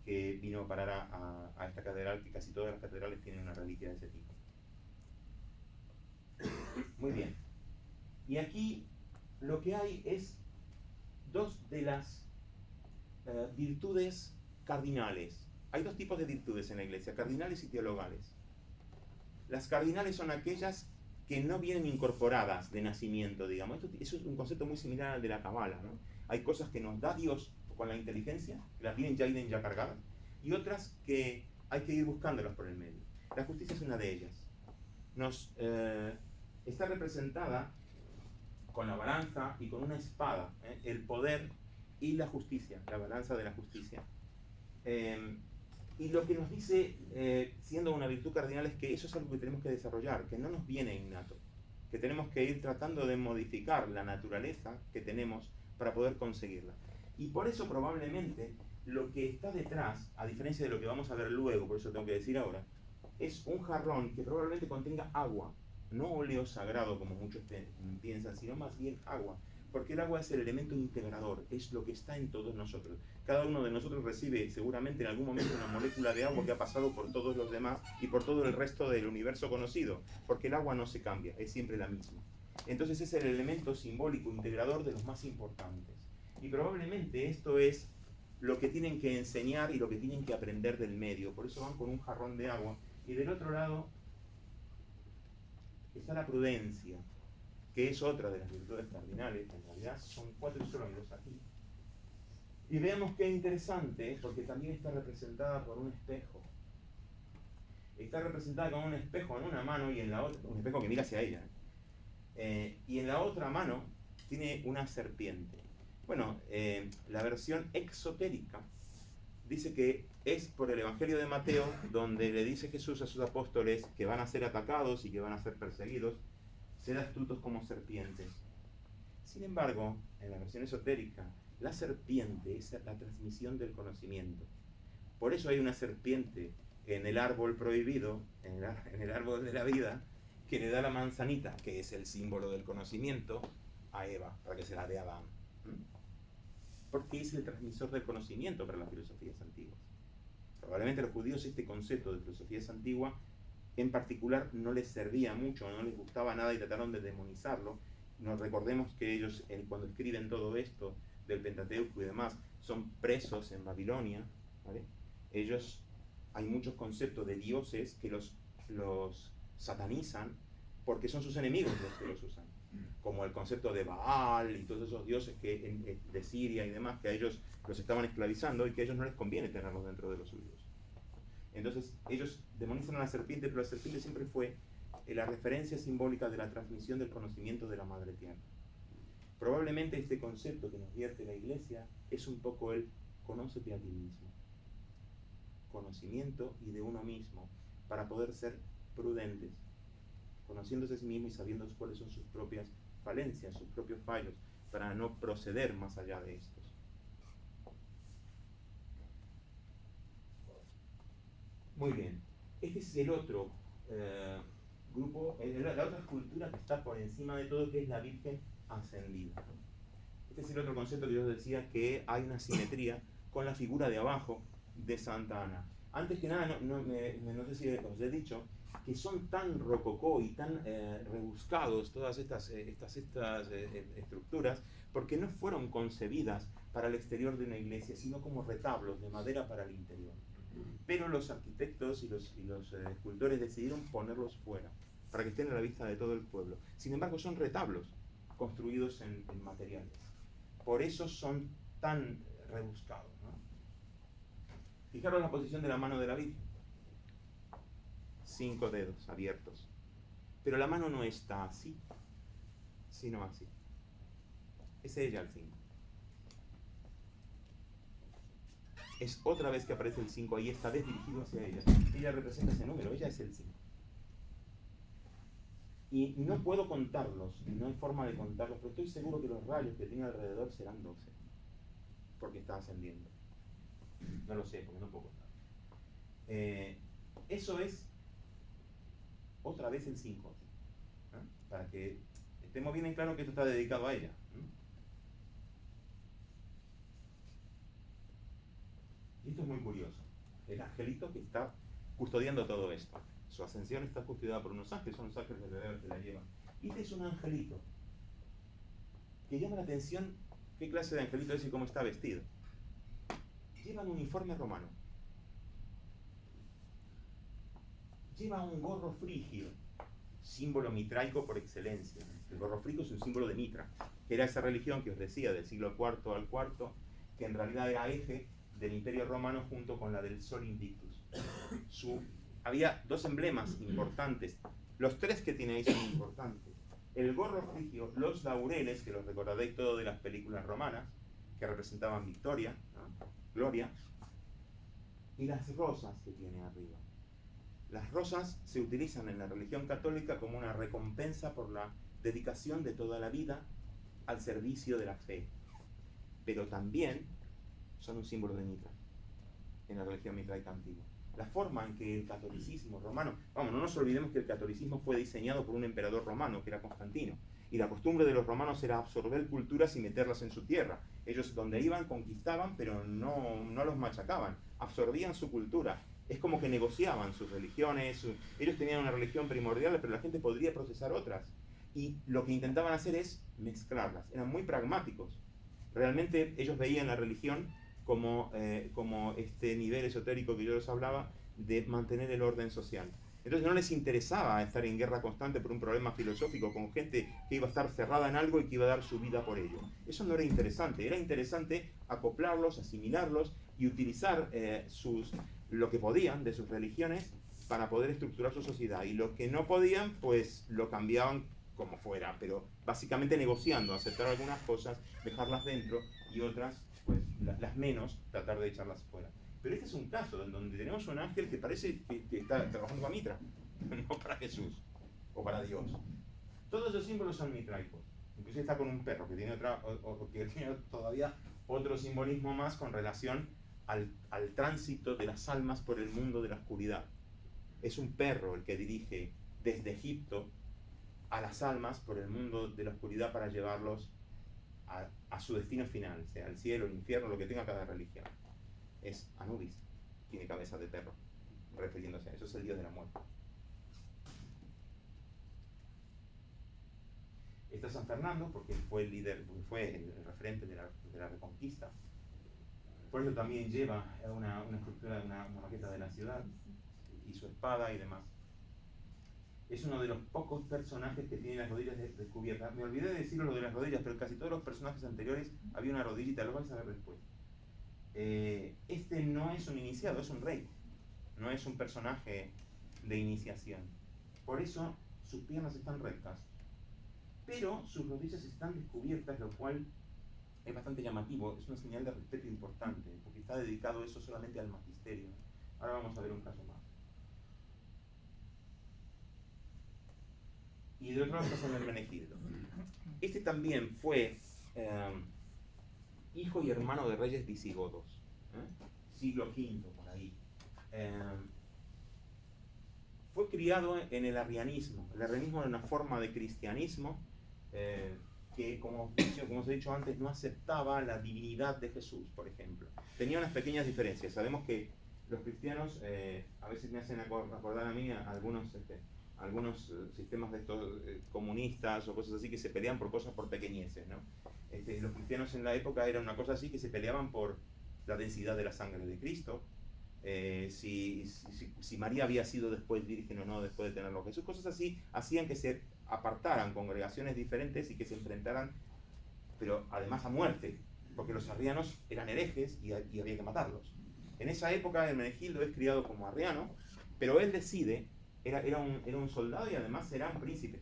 que vino a parar a esta catedral, que casi todas las catedrales tienen una reliquia de ese tipo. Muy bien. Y aquí lo que hay es dos de las virtudes cardinales. Hay dos tipos de virtudes en la iglesia, cardinales y teologales. Las cardinales son aquellas que no vienen incorporadas de nacimiento, digamos. Eso es un concepto muy similar al de la Cábala, ¿no? Hay cosas que nos da Dios con la inteligencia, que las vienen ya cargadas, y otras que hay que ir buscándolas por el medio. La justicia es una de ellas. Está representada con la balanza y con una espada, el poder y la justicia, la balanza de la justicia. Y lo que nos dice, siendo una virtud cardinal, es que eso es algo que tenemos que desarrollar, que no nos viene innato, que tenemos que ir tratando de modificar la naturaleza que tenemos para poder conseguirla. Y por eso probablemente lo que está detrás, a diferencia de lo que vamos a ver luego, por eso tengo que decir ahora, es un jarrón que probablemente contenga agua, no óleo sagrado como muchos piensan, sino más bien agua, porque el agua es el elemento integrador, es lo que está en todos nosotros. Cada uno de nosotros recibe seguramente en algún momento una molécula de agua que ha pasado por todos los demás y por todo el resto del universo conocido, porque el agua no se cambia, es siempre la misma. Entonces es el elemento simbólico integrador de los más importantes. Y probablemente esto es lo que tienen que enseñar y lo que tienen que aprender del medio. Por eso van con un jarrón de agua. Y del otro lado está la prudencia, que es otra de las virtudes cardinales, que en realidad son 4 y solo hay 2 aquí. Y veamos qué interesante, porque también está representada por un espejo. Está representada con un espejo en una mano y en la otra, un espejo que mira hacia ella. Y en la otra mano tiene una serpiente. Bueno, la versión exotérica dice que es por el Evangelio de Mateo, donde le dice Jesús a sus apóstoles que van a ser atacados y que van a ser perseguidos, ser astutos como serpientes. Sin embargo, en la versión esotérica, la serpiente es la transmisión del conocimiento. Por eso hay una serpiente en el árbol prohibido, en el árbol de la vida, que le da la manzanita, que es el símbolo del conocimiento, a Eva, para que se la dé a Adán. Porque es el transmisor del conocimiento para las filosofías antiguas. Probablemente a los judíos este concepto de filosofías antiguas en particular no les servía mucho, no les gustaba nada y trataron de demonizarlo. Nos recordemos que ellos, cuando escriben todo esto del Pentateuco y demás, son presos en Babilonia, ¿vale? Ellos, hay muchos conceptos de dioses que los satanizan porque son sus enemigos los que los usan, como el concepto de Baal y todos esos dioses de Siria y demás, que a ellos los estaban esclavizando y que a ellos no les conviene tenerlos dentro de los suyos. Entonces ellos demonizan a la serpiente, pero la serpiente siempre fue la referencia simbólica de la transmisión del conocimiento de la Madre Tierra. Probablemente este concepto que nos vierte la Iglesia es un poco el conócete a ti mismo. Conocimiento y de uno mismo, para poder ser prudentes, conociéndose a sí mismo y sabiendo cuáles son sus propias falencias, sus propios fallos, para no proceder más allá de estos. Muy bien, este es el otro grupo, la otra escultura que está por encima de todo, que es la Virgen ascendida. Este es el otro concepto que yo os decía, que hay una simetría con la figura de abajo de Santa Ana. Antes que nada, no sé si os he dicho, que son tan rococó y tan rebuscados todas estas estructuras, porque no fueron concebidas para el exterior de una iglesia, sino como retablos de madera para el interior. Pero los arquitectos y los escultores decidieron ponerlos fuera, para que estén a la vista de todo el pueblo. Sin embargo, son retablos construidos en materiales. Por eso son tan rebuscados, ¿no? Fijaros la posición de la mano de la Virgen. 5 dedos abiertos. Pero la mano no está así, sino así. Es ella el 5. Es otra vez que aparece el 5 ahí, esta vez dirigido hacia ella. Ella representa ese número, ella es el 5. Y no puedo contarlos, no hay forma de contarlos, pero estoy seguro que los rayos que tiene alrededor serán 12, porque está ascendiendo. No lo sé, porque no puedo contar. Eso es otra vez el 5, ¿no? Para que estemos bien en claro que esto está dedicado a ella, ¿no? Y esto es muy curioso. El angelito que está custodiando todo esto. Su ascensión está custodiada por unos ángeles, son los ángeles que la llevan. Y este es un angelito que llama la atención qué clase de angelito es y cómo está vestido. Lleva un uniforme romano. Lleva un gorro frigio, símbolo mitraico por excelencia. El gorro frigio es un símbolo de Mitra, que era esa religión que os decía del siglo IV al IV, que en realidad era eje del Imperio Romano junto con la del Sol Invictus. Había 2 emblemas importantes. Los 3 que tiene ahí son importantes. El gorro frigio, los laureles, que los recordaréis todos de las películas romanas, que representaban victoria, ¿no? Gloria, y las rosas que tiene arriba. Las rosas se utilizan en la religión católica como una recompensa por la dedicación de toda la vida al servicio de la fe, pero también son un símbolo de Mitra en la religión mitraica antigua. La forma en que el catolicismo romano, no nos olvidemos que el catolicismo fue diseñado por un emperador romano, que era Constantino, y la costumbre de los romanos era absorber culturas y meterlas en su tierra. Ellos donde iban conquistaban, pero no los machacaban, absorbían su cultura. Es como que negociaban sus religiones, ellos tenían una religión primordial, pero la gente podría procesar otras. y lo que intentaban hacer es mezclarlas. Eran muy pragmáticos. Realmente ellos veían la religión como este nivel esotérico que yo les hablaba de mantener el orden social. Entonces no les interesaba estar en guerra constante por un problema filosófico con gente que iba a estar cerrada en algo y que iba a dar su vida por ello. Eso no era interesante. Era interesante acoplarlos, asimilarlos y utilizar lo que podían de sus religiones para poder estructurar su sociedad. Y lo que no podían, pues lo cambiaban como fuera, pero básicamente negociando, aceptar algunas cosas, dejarlas dentro y otras, pues las menos, tratar de echarlas fuera. Pero este es un caso en donde tenemos un ángel que parece que está trabajando para Mitra, no para Jesús o para Dios. Todos los símbolos son mitraicos. Incluso está con un perro que tiene, que tiene todavía otro simbolismo más con relación al tránsito de las almas por el mundo de la oscuridad. Es un perro el que dirige desde Egipto a las almas por el mundo de la oscuridad para llevarlos a su destino final, sea el cielo, el infierno, lo que tenga cada religión. Es Anubis, tiene cabeza de perro, refiriéndose a eso, es el dios de la muerte. Está San Fernando, porque fue el líder, fue el referente de la Reconquista. Por eso también lleva una estructura, una maqueta de la ciudad, y su espada y demás. Es uno de los pocos personajes que tiene las rodillas descubiertas. Me olvidé de decirlo lo de las rodillas, pero casi todos los personajes anteriores había una rodillita, lo vais a ver después. Este no es un iniciado, es un rey. No es un personaje de iniciación. Por eso sus piernas están rectas, pero sus rodillas están descubiertas, lo cual es bastante llamativo. Es una señal de respeto importante, porque está dedicado eso solamente al magisterio. Ahora vamos a ver un caso más. Y de otro lado está San Hermenegildo. Este también fue hijo y hermano de reyes visigodos, siglo V, por ahí. Fue criado en el arrianismo. El arrianismo era una forma de cristianismo que, como os he dicho antes, no aceptaba la divinidad de Jesús, por ejemplo. Tenía unas pequeñas diferencias. Sabemos que los cristianos a veces me hacen acordar a mí algunos sistemas de estos comunistas o cosas así que se pelean por cosas por pequeñeces, ¿no? Los cristianos en la época eran una cosa así que se peleaban por la densidad de la sangre de Cristo, si María había sido después virgen o no después de tenerlo a Jesús. Cosas así hacían que se apartaran congregaciones diferentes y que se enfrentaran, pero además a muerte, porque los arrianos eran herejes y había que matarlos. En esa época Hermenegildo es criado como arriano, pero él decide, era un soldado y además era un príncipe,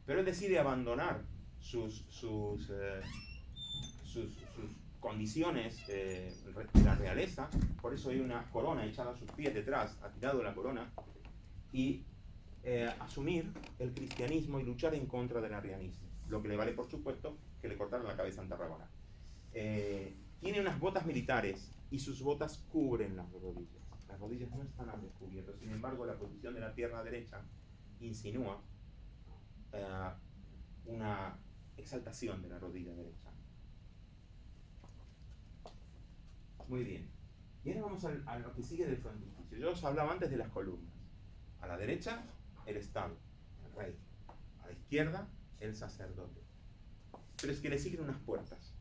pero él decide abandonar sus condiciones de la realeza. Por eso hay una corona echada a sus pies detrás, ha tirado la corona, y asumir el cristianismo y luchar en contra del arrianismo, lo que le vale, por supuesto, que le cortaron la cabeza en Tarragona. Tiene unas botas militares y sus botas cubren las rodillas. Las rodillas no están al descubierto. Sin embargo, la posición de la pierna derecha insinúa una exaltación de la rodilla derecha. Muy bien. Y ahora vamos a lo que sigue del frontispicio. Yo os hablaba antes de las columnas. A la derecha, el Estado, el rey. A la izquierda, el sacerdote. Pero es que le siguen unas puertas.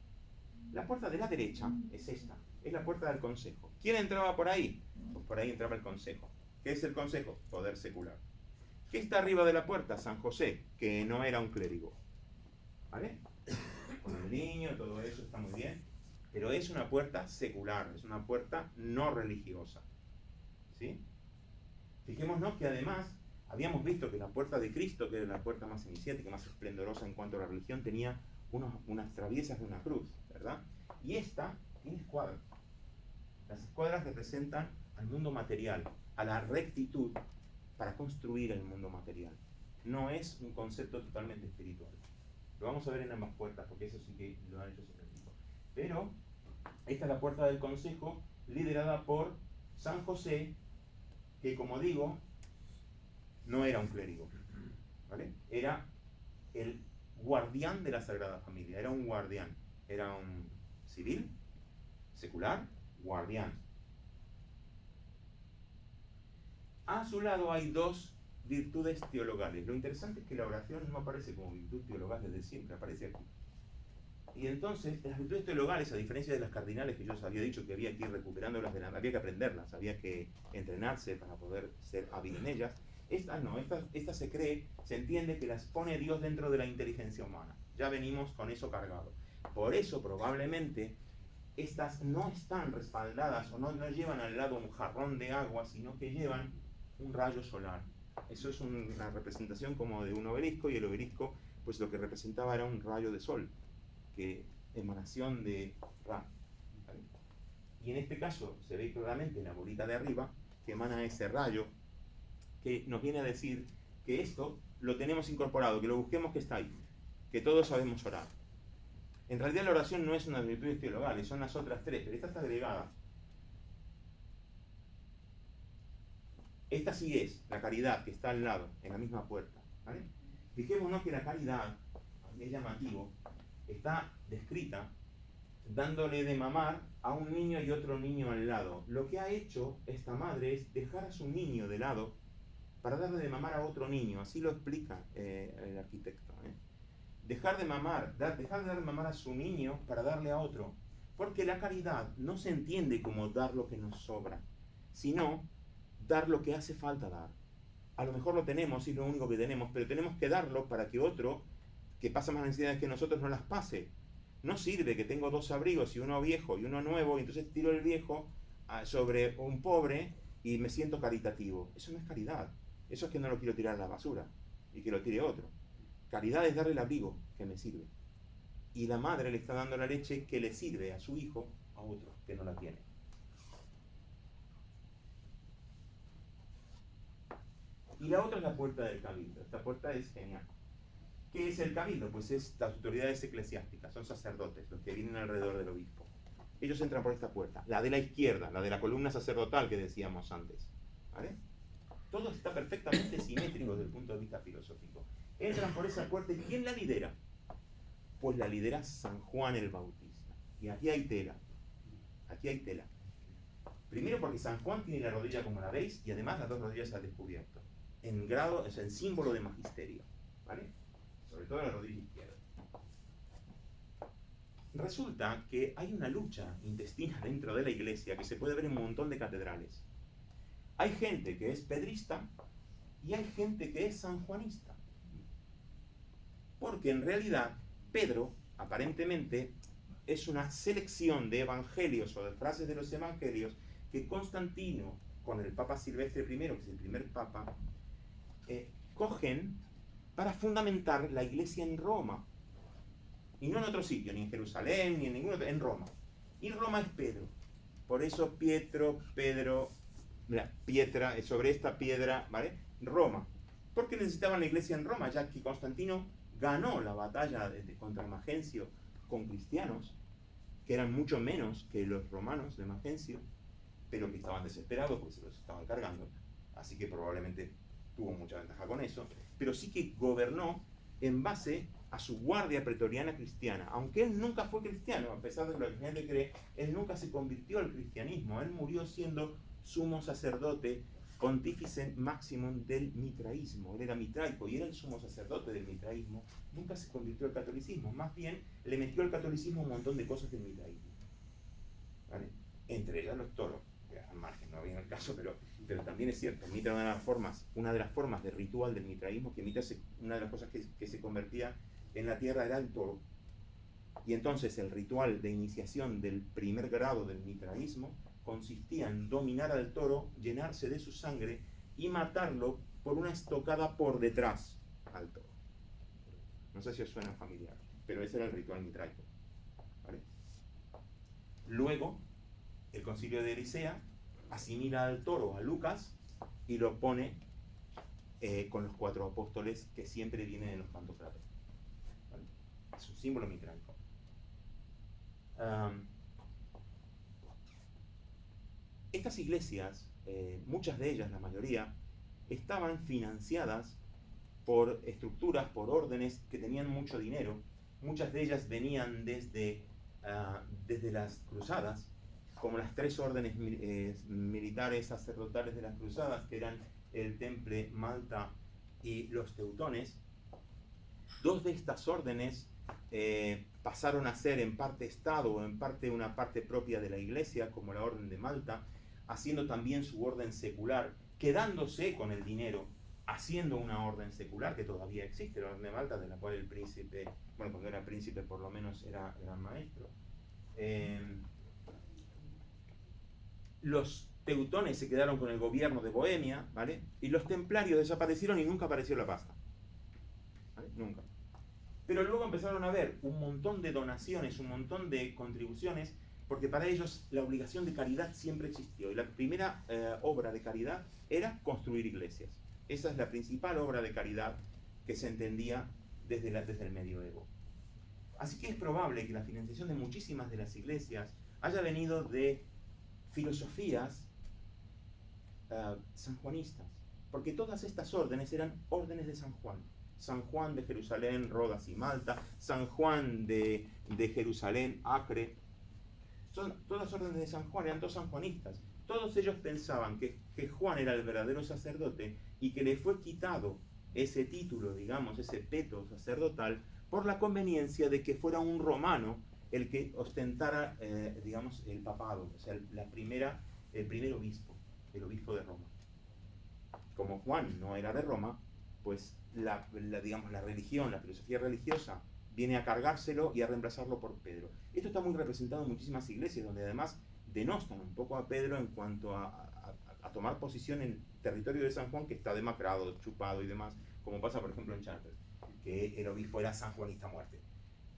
La puerta de la derecha es esta. Es la puerta del consejo. ¿Quién entraba por ahí? Pues por ahí entraba el consejo. ¿Qué es el consejo? Poder secular. ¿Qué está arriba de la puerta? San José, que no era un clérigo. ¿Vale? Con el niño, todo eso está muy bien. Pero es una puerta secular, es una puerta no religiosa. ¿Sí? Fijémonos que además habíamos visto que la puerta de Cristo, que era la puerta más iniciática, más esplendorosa en cuanto a la religión, tenía unas traviesas de una cruz, ¿verdad? Y esta tiene escuadras. Las escuadras representan al mundo material, a la rectitud para construir el mundo material. No es un concepto totalmente espiritual. Lo vamos a ver en ambas puertas, porque eso sí que lo han hecho científicos. Pero esta es la puerta del consejo, liderada por San José, que, como digo, no era un clérigo, ¿vale? Era el guardián de la Sagrada Familia, era un guardián, era un civil, secular, guardián. A su lado hay dos virtudes teologales. Lo interesante es que la oración no aparece como virtud teologal desde siempre, aparece aquí. Y entonces, las virtudes teologales, a diferencia de las cardinales que yo os había dicho que había que ir recuperándolas, había que aprenderlas, había que entrenarse para poder ser hábil en ellas, estas no, estas se entiende que las pone Dios dentro de la inteligencia humana. Ya venimos con eso cargado. Por eso, probablemente, estas no están respaldadas o no llevan al lado un jarrón de agua, sino que llevan un rayo solar. Eso es una representación como de un obelisco, y el obelisco, pues lo que representaba era un rayo de sol, que emanación de Ra. ¿Vale? Y en este caso se ve claramente la bolita de arriba que emana ese rayo, que nos viene a decir que esto lo tenemos incorporado, que lo busquemos, que está ahí, que todos sabemos orar. En realidad la oración no es una virtud teologales, son las otras tres, pero esta está agregada. Esta sí es la caridad, que está al lado, en la misma puerta. ¿Vale? Fijémonos que la caridad, es llamativo, está descrita dándole de mamar a un niño y otro niño al lado. Lo que ha hecho esta madre es dejar a su niño de lado para darle de mamar a otro niño. Así lo explica el arquitecto. Dejar de dar de mamar a su niño para darle a otro. Porque la caridad no se entiende como dar lo que nos sobra, sino dar lo que hace falta dar. A lo mejor lo tenemos y es lo único que tenemos, pero tenemos que darlo para que otro, que pasa más necesidades que nosotros, no las pase. No sirve que tengo dos abrigos, y uno viejo y uno nuevo, y entonces tiro el viejo sobre un pobre y me siento caritativo. Eso no es caridad. Eso es que no lo quiero tirar a la basura y que lo tire otro. Caridad es darle el abrigo que me sirve. Y la madre le está dando la leche que le sirve a su hijo a otro que no la tiene. Y la otra es la puerta del cabildo. Esta puerta es genial. ¿Qué es el cabildo? Pues es las autoridades eclesiásticas, son sacerdotes, los que vienen alrededor del obispo. Ellos entran por esta puerta, la de la izquierda, la de la columna sacerdotal que decíamos antes. ¿Vale? Todo está perfectamente simétrico desde el punto de vista filosófico. Entran por esa puerta, y ¿quién la lidera? Pues la lidera San Juan el Bautista. Y aquí hay tela. Aquí hay tela. Primero porque San Juan tiene la rodilla como la veis, y además las dos rodillas al descubierto. En grado, es en símbolo de magisterio. ¿Vale? Sobre todo la rodilla izquierda. Resulta que hay una lucha intestina dentro de la iglesia que se puede ver en un montón de catedrales. Hay gente que es pedrista y hay gente que es sanjuanista. Porque en realidad Pedro, aparentemente, es una selección de evangelios o de frases de los evangelios que Constantino, con el Papa Silvestre I, que es el primer papa, cogen para fundamentar la iglesia en Roma. Y no en otro sitio, ni en Jerusalén, ni en ningún otro, en Roma. Y Roma es Pedro. Por eso Pedro, mira, Pietra, sobre esta piedra, ¿vale? Roma. Porque necesitaban la iglesia en Roma, ya que Constantino ganó la batalla contra Magencio con cristianos, que eran mucho menos que los romanos de Magencio, pero que estaban desesperados porque se los estaban cargando. Así que probablemente tuvo mucha ventaja con eso, pero sí que gobernó en base a su guardia pretoriana cristiana. Aunque él nunca fue cristiano, a pesar de lo que la gente cree, él nunca se convirtió al cristianismo. Él murió siendo sumo sacerdote, pontífice maximum del mitraísmo. Él era mitraico y era el sumo sacerdote del mitraísmo. Nunca se convirtió al catolicismo, más bien le metió al catolicismo un montón de cosas del mitraísmo. ¿Vale? Entre ellas los toros, que al margen, no viene el caso, pero también es cierto, el mitra era una de las formas de ritual del mitraísmo, que una de las cosas que se convertía en la tierra era el toro. Y entonces el ritual de iniciación del primer grado del mitraísmo consistía en dominar al toro, llenarse de su sangre y matarlo por una estocada por detrás al toro. No sé si os suena familiar, pero ese era el ritual mitraico. ¿Vale? Luego, el concilio de Nicea asimila al toro a Lucas y lo pone con los 4 apóstoles que siempre vienen en los pantocratos. ¿Vale? Es un símbolo mitraico. Estas iglesias, muchas de ellas, la mayoría, estaban financiadas por estructuras, por órdenes que tenían mucho dinero. Muchas de ellas venían desde las cruzadas, como las 3 órdenes militares sacerdotales de las cruzadas, que eran el Temple, Malta y los teutones. Dos de estas órdenes pasaron a ser en parte Estado o en parte una parte propia de la Iglesia, como la Orden de Malta, haciendo también su orden secular, quedándose con el dinero, haciendo una orden secular que todavía existe, la Orden de Malta, de la cual el príncipe, bueno, cuando era príncipe por lo menos era gran maestro. Los teutones se quedaron con el gobierno de Bohemia, ¿vale? Y los templarios desaparecieron y nunca apareció la pasta, ¿vale? Nunca. Pero luego empezaron a haber un montón de donaciones, un montón de contribuciones, porque para ellos la obligación de caridad siempre existió. Y la primera obra de caridad era construir iglesias. Esa es la principal obra de caridad que se entendía desde el medioevo. Así que es probable que la financiación de muchísimas de las iglesias haya venido de filosofías sanjuanistas, porque todas estas órdenes eran órdenes de San Juan. San Juan de Jerusalén, Rodas y Malta, San Juan de Jerusalén, Acre. Son todas órdenes de San Juan, eran todos sanjuanistas. Todos ellos pensaban que Juan era el verdadero sacerdote y que le fue quitado ese título, digamos, ese peto sacerdotal, por la conveniencia de que fuera un romano el que ostentara, digamos, el papado, o sea, el primer obispo, el obispo de Roma. Como Juan no era de Roma, pues digamos, la religión, la filosofía religiosa viene a cargárselo y a reemplazarlo por Pedro. Esto está muy representado en muchísimas iglesias, donde además denostan un poco a Pedro en cuanto a tomar posición en territorio de San Juan, que está demacrado, chupado y demás, como pasa por ejemplo en Chartres, que el obispo era sanjuanista a muerte.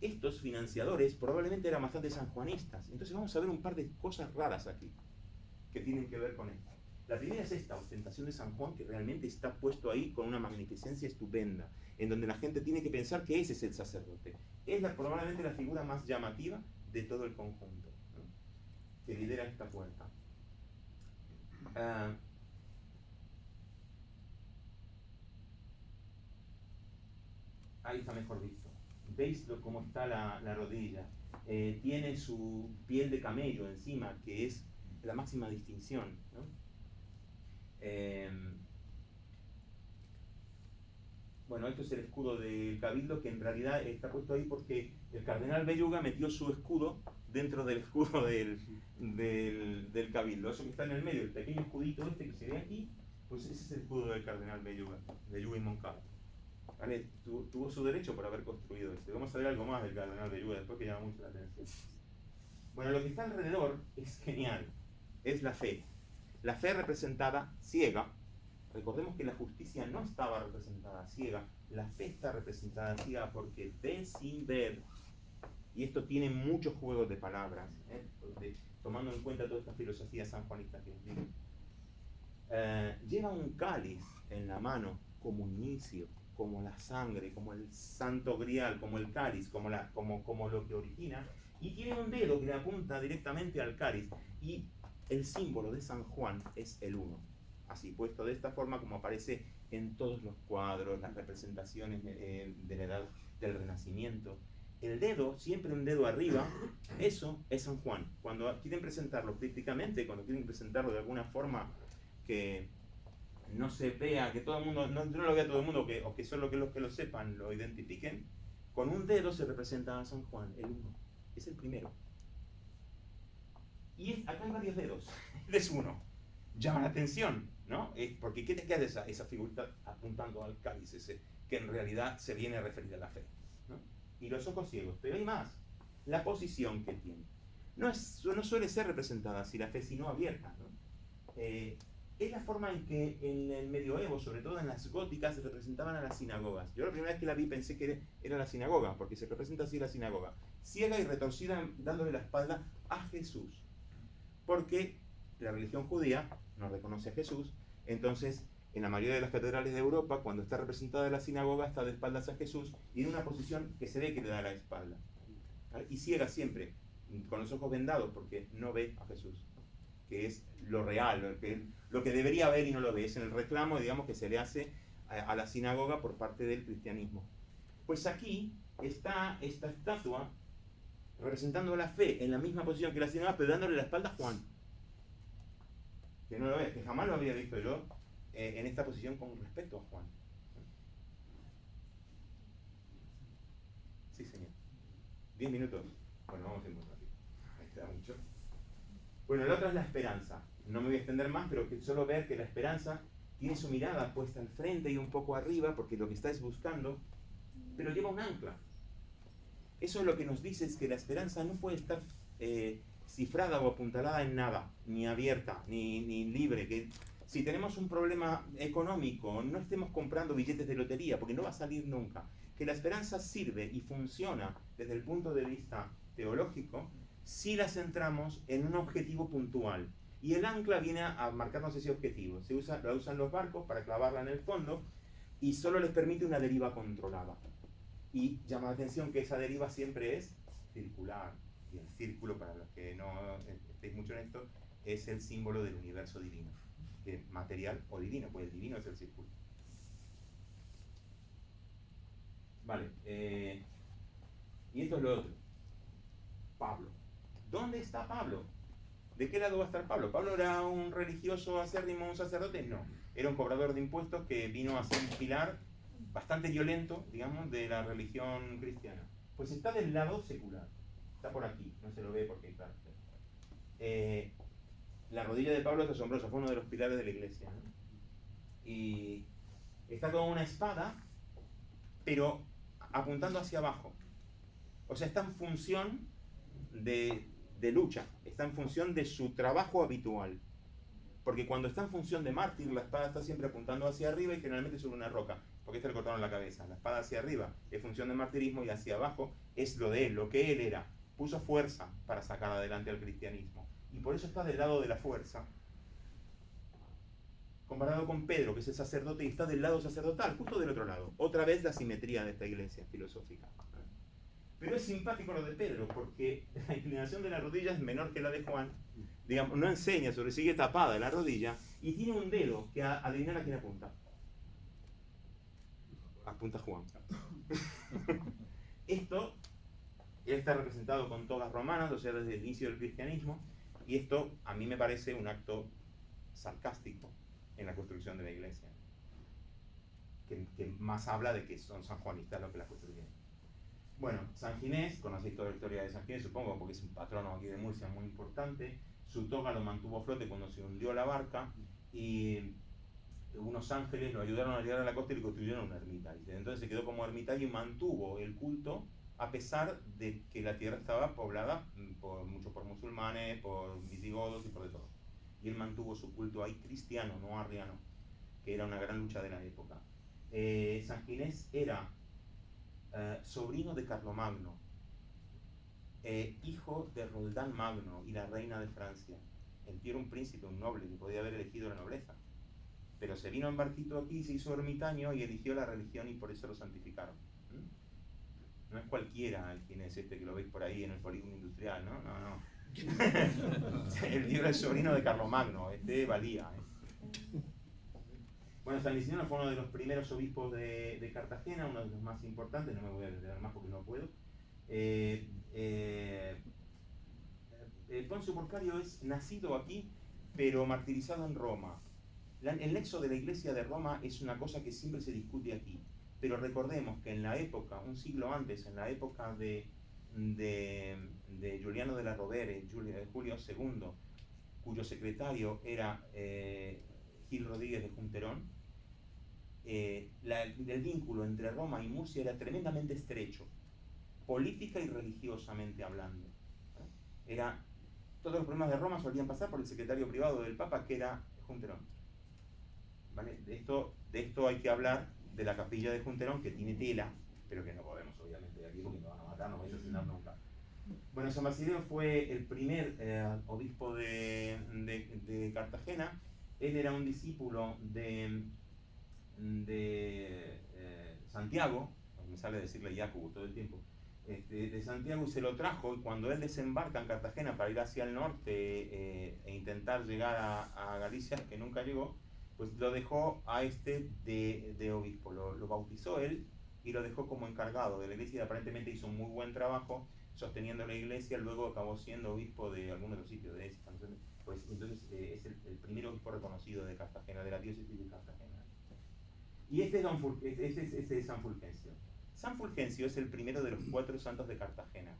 Estos financiadores probablemente eran bastante sanjuanistas. Entonces vamos a ver un par de cosas raras aquí que tienen que ver con esto. La primera es esta ostentación de San Juan, que realmente está puesto ahí con una magnificencia estupenda, en donde la gente tiene que pensar que ese es el sacerdote. Es probablemente la figura más llamativa de todo el conjunto, ¿no?, que lidera esta puerta. Ahí está mejor visto. ¿Veis cómo está la rodilla? Tiene su piel de camello encima, que es la máxima distinción, ¿no? Bueno, esto es el escudo del Cabildo, que en realidad está puesto ahí porque el cardenal Belluga metió su escudo dentro del escudo del Cabildo. Eso que está en el medio, el pequeño escudito este que se ve aquí, pues ese es el escudo del cardenal Belluga y Moncada. ¿Vale? Tuvo su derecho por haber construido esto. Vamos a ver algo más del cardenal Belluga después, que llama mucho la atención. Bueno, lo que está alrededor es genial. Es la fe. La fe representada ciega. Recordemos que la justicia no estaba representada ciega. La fe está representada ciega porque ve sin ver. Y esto tiene muchos juegos de palabras, tomando en cuenta toda esta filosofía sanjuanista que digo. Lleva un cáliz en la mano como un inicio, como la sangre, como el santo grial, como el cáliz, como lo que origina, y tiene un dedo que le apunta directamente al cáliz, y el símbolo de San Juan es el 1, así puesto de esta forma como aparece en todos los cuadros, las representaciones de la edad del Renacimiento. El dedo, siempre un dedo arriba, eso es San Juan. Cuando quieren presentarlo crípticamente, cuando quieren presentarlo de alguna forma que no se vea, que todo el mundo, no lo vea todo el mundo, o que solo que los que lo sepan lo identifiquen, con un dedo se representa a San Juan, el 1. Es el primero. Y acá hay varios dedos, es uno. Llama la atención, ¿no? Porque ¿qué te queda esa figura apuntando al cáliz ese, que en realidad se viene a referir a la fe, ¿no? Y los ojos ciegos. Pero hay más. La posición que tiene. No suele ser representada así la fe, sino abierta, ¿no? Es la forma en que en el medioevo, sobre todo en las góticas, se representaban a las sinagogas. Yo la primera vez que la vi pensé que era la sinagoga, porque se representa así la sinagoga. Ciega y retorcida, dándole la espalda a Jesús. Porque la religión judía no reconoce a Jesús, entonces en la mayoría de las catedrales de Europa, cuando está representada la sinagoga, está de espaldas a Jesús y en una posición que se ve que le da la espalda. ¿Vale? Y ciega siempre, con los ojos vendados, porque no ve a Jesús, que es lo real, lo que debería ver y no lo ve. Es en el reclamo, digamos, que se le hace a la sinagoga por parte del cristianismo. Pues aquí está esta estatua representando la fe en la misma posición que la sinagoga, pero dándole la espalda a Juan. Que no lo ve, que jamás lo había visto yo en esta posición con respecto a Juan. Sí, señor. 10 minutos. Bueno, vamos a ir muy rápido. Ahí está mucho. Bueno, la otra es la esperanza. No me voy a extender más, pero que solo ver que la esperanza tiene su mirada puesta al frente y un poco arriba, porque lo que está es buscando, pero lleva un ancla. Eso es lo que nos dice, es que la esperanza no puede estar cifrada o apuntalada en nada, ni abierta, ni libre. Que si tenemos un problema económico, no estemos comprando billetes de lotería, porque no va a salir nunca. Que la esperanza sirve y funciona desde el punto de vista teológico si la centramos en un objetivo puntual. Y el ancla viene a marcarnos ese objetivo. La usan los barcos para clavarla en el fondo y solo les permite una deriva controlada. Y llama la atención que esa deriva siempre es circular. Y el círculo, para los que no estéis mucho en esto, es el símbolo del universo divino. Que material o divino, pues el divino es el círculo. Vale. Y esto es lo otro. Pablo. ¿Dónde está Pablo? ¿De qué lado va a estar Pablo? ¿Pablo era un religioso acérrimo, un sacerdote? No. Era un cobrador de impuestos que vino a ser un pilar bastante violento, digamos, de la religión cristiana. Pues está del lado secular. Está por aquí. No se lo ve porque, claro. La rodilla de Pablo es asombrosa. Fue uno de los pilares de la iglesia, ¿no? Y está con una espada, pero apuntando hacia abajo. O sea, está en función de lucha, está en función de su trabajo habitual. Porque cuando está en función de mártir, la espada está siempre apuntando hacia arriba y generalmente sobre una roca, porque le cortaron la cabeza. La espada hacia arriba es función de martirismo y hacia abajo es lo de él, lo que él era. Puso fuerza para sacar adelante al cristianismo. Y por eso está del lado de la fuerza. Comparado con Pedro, que es el sacerdote, y está del lado sacerdotal, justo del otro lado. Otra vez la simetría de esta iglesia filosófica. Pero es simpático lo de Pedro, porque la inclinación de la rodilla es menor que la de Juan. Digamos, no enseña sobre, sigue tapada la rodilla, y tiene un dedo que adivinar a quién apunta. Apunta Juan. Esto está representado con togas romanas, o sea, desde el inicio del cristianismo, y esto a mí me parece un acto sarcástico en la construcción de la iglesia, que más habla de que son sanjuanistas los que la construyen. Bueno, San Ginés, conocéis toda la historia de San Ginés, supongo, porque es un patrono aquí de Murcia muy importante. Su toga lo mantuvo a flote cuando se hundió la barca y unos ángeles lo ayudaron a llegar a la costa y le construyeron una ermita. Y entonces se quedó como ermitaño y mantuvo el culto a pesar de que la tierra estaba poblada mucho por musulmanes, por visigodos y por de todo. Y él mantuvo su culto ahí cristiano, no arriano, que era una gran lucha de la época. San Ginés era sobrino de Carlomagno, hijo de Roldán Magno y la reina de Francia. El tío era un príncipe, un noble, que podía haber elegido la nobleza. Pero se vino en barquito aquí, se hizo ermitaño y eligió la religión y por eso lo santificaron. No es cualquiera el Ginés este que lo veis por ahí en el polígono industrial, ¿no? No. El tío era el sobrino de Carlomagno, valía. Bueno, San Isidoro fue uno de los primeros obispos de Cartagena, uno de los más importantes, no me voy a detener más porque no puedo. Poncio Porcario es nacido aquí, pero martirizado en Roma. El nexo de la iglesia de Roma es una cosa que siempre se discute aquí. Pero recordemos que en la época, un siglo antes, en la época de Juliano de la Rovere, Julio II, cuyo secretario era Gil Rodríguez de Junterón, el vínculo entre Roma y Murcia era tremendamente estrecho, política y religiosamente hablando. Todos los problemas de Roma solían pasar por el secretario privado del Papa, que era Junterón. ¿Vale? De esto hay que hablar de la capilla de Junterón, que tiene tela, pero que no podemos obviamente de aquí porque nos van a matar, no vais a asesinar nunca. Bueno, San Basilio fue el primer obispo de Cartagena. Él era un discípulo de Santiago, me sale decirle Jacobo todo el tiempo, de Santiago, y se lo trajo, y cuando él desembarca en Cartagena para ir hacia el norte e intentar llegar a Galicia, que nunca llegó, pues lo dejó a de obispo, lo bautizó él y lo dejó como encargado de la iglesia y aparentemente hizo un muy buen trabajo, sosteniendo la iglesia, luego acabó siendo obispo de algún otro sitio, de Écija, ¿no? Pues entonces es el primer obispo reconocido de Cartagena, de la diócesis de Cartagena. Y este es San Fulgencio. San Fulgencio es el primero de los 4 santos de Cartagena.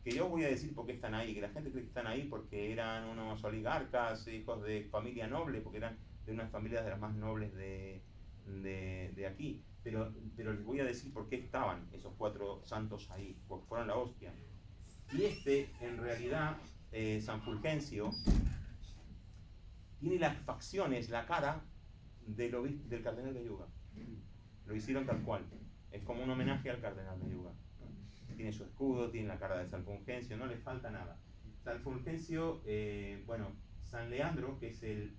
Que yo voy a decir por qué están ahí, que la gente cree que están ahí porque eran unos oligarcas, hijos de familia noble, porque eran de unas familias de las más nobles de aquí. Pero les voy a decir por qué estaban esos 4 santos ahí, porque fueron la hostia. Y en realidad, San Fulgencio, tiene las facciones, la cara del cardenal Belluga. Lo hicieron tal cual. Es como un homenaje al cardenal Belluga. Tiene su escudo, tiene la cara de San Fulgencio, no le falta nada. San Fulgencio, San Leandro, que es el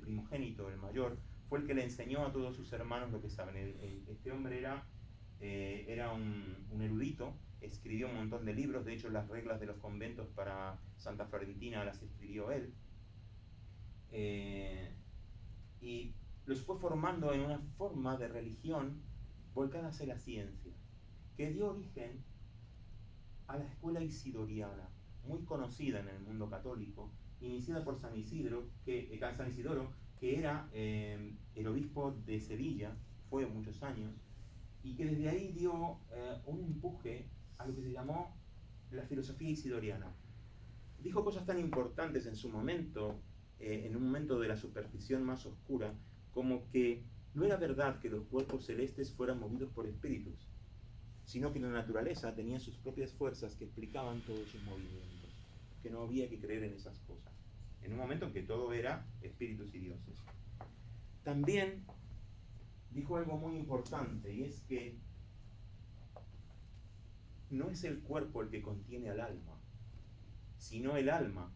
primogénito, el mayor, fue el que le enseñó a todos sus hermanos lo que saben. Este hombre era un erudito, escribió un montón de libros, de hecho las reglas de los conventos para Santa Florentina las escribió él. Y los fue formando en una forma de religión volcada hacia la ciencia, que dio origen a la escuela isidoriana, muy conocida en el mundo católico, iniciada por San Isidoro, que era el obispo de Sevilla, fue muchos años, y que desde ahí dio un empuje a lo que se llamó la filosofía isidoriana. Dijo cosas tan importantes en su momento, en un momento de la superstición más oscura, como que no era verdad que los cuerpos celestes fueran movidos por espíritus, sino que la naturaleza tenía sus propias fuerzas que explicaban todos sus movimientos, que no había que creer en esas cosas, en un momento en que todo era espíritus y dioses. También dijo algo muy importante, y es que no es el cuerpo el que contiene al alma, sino el alma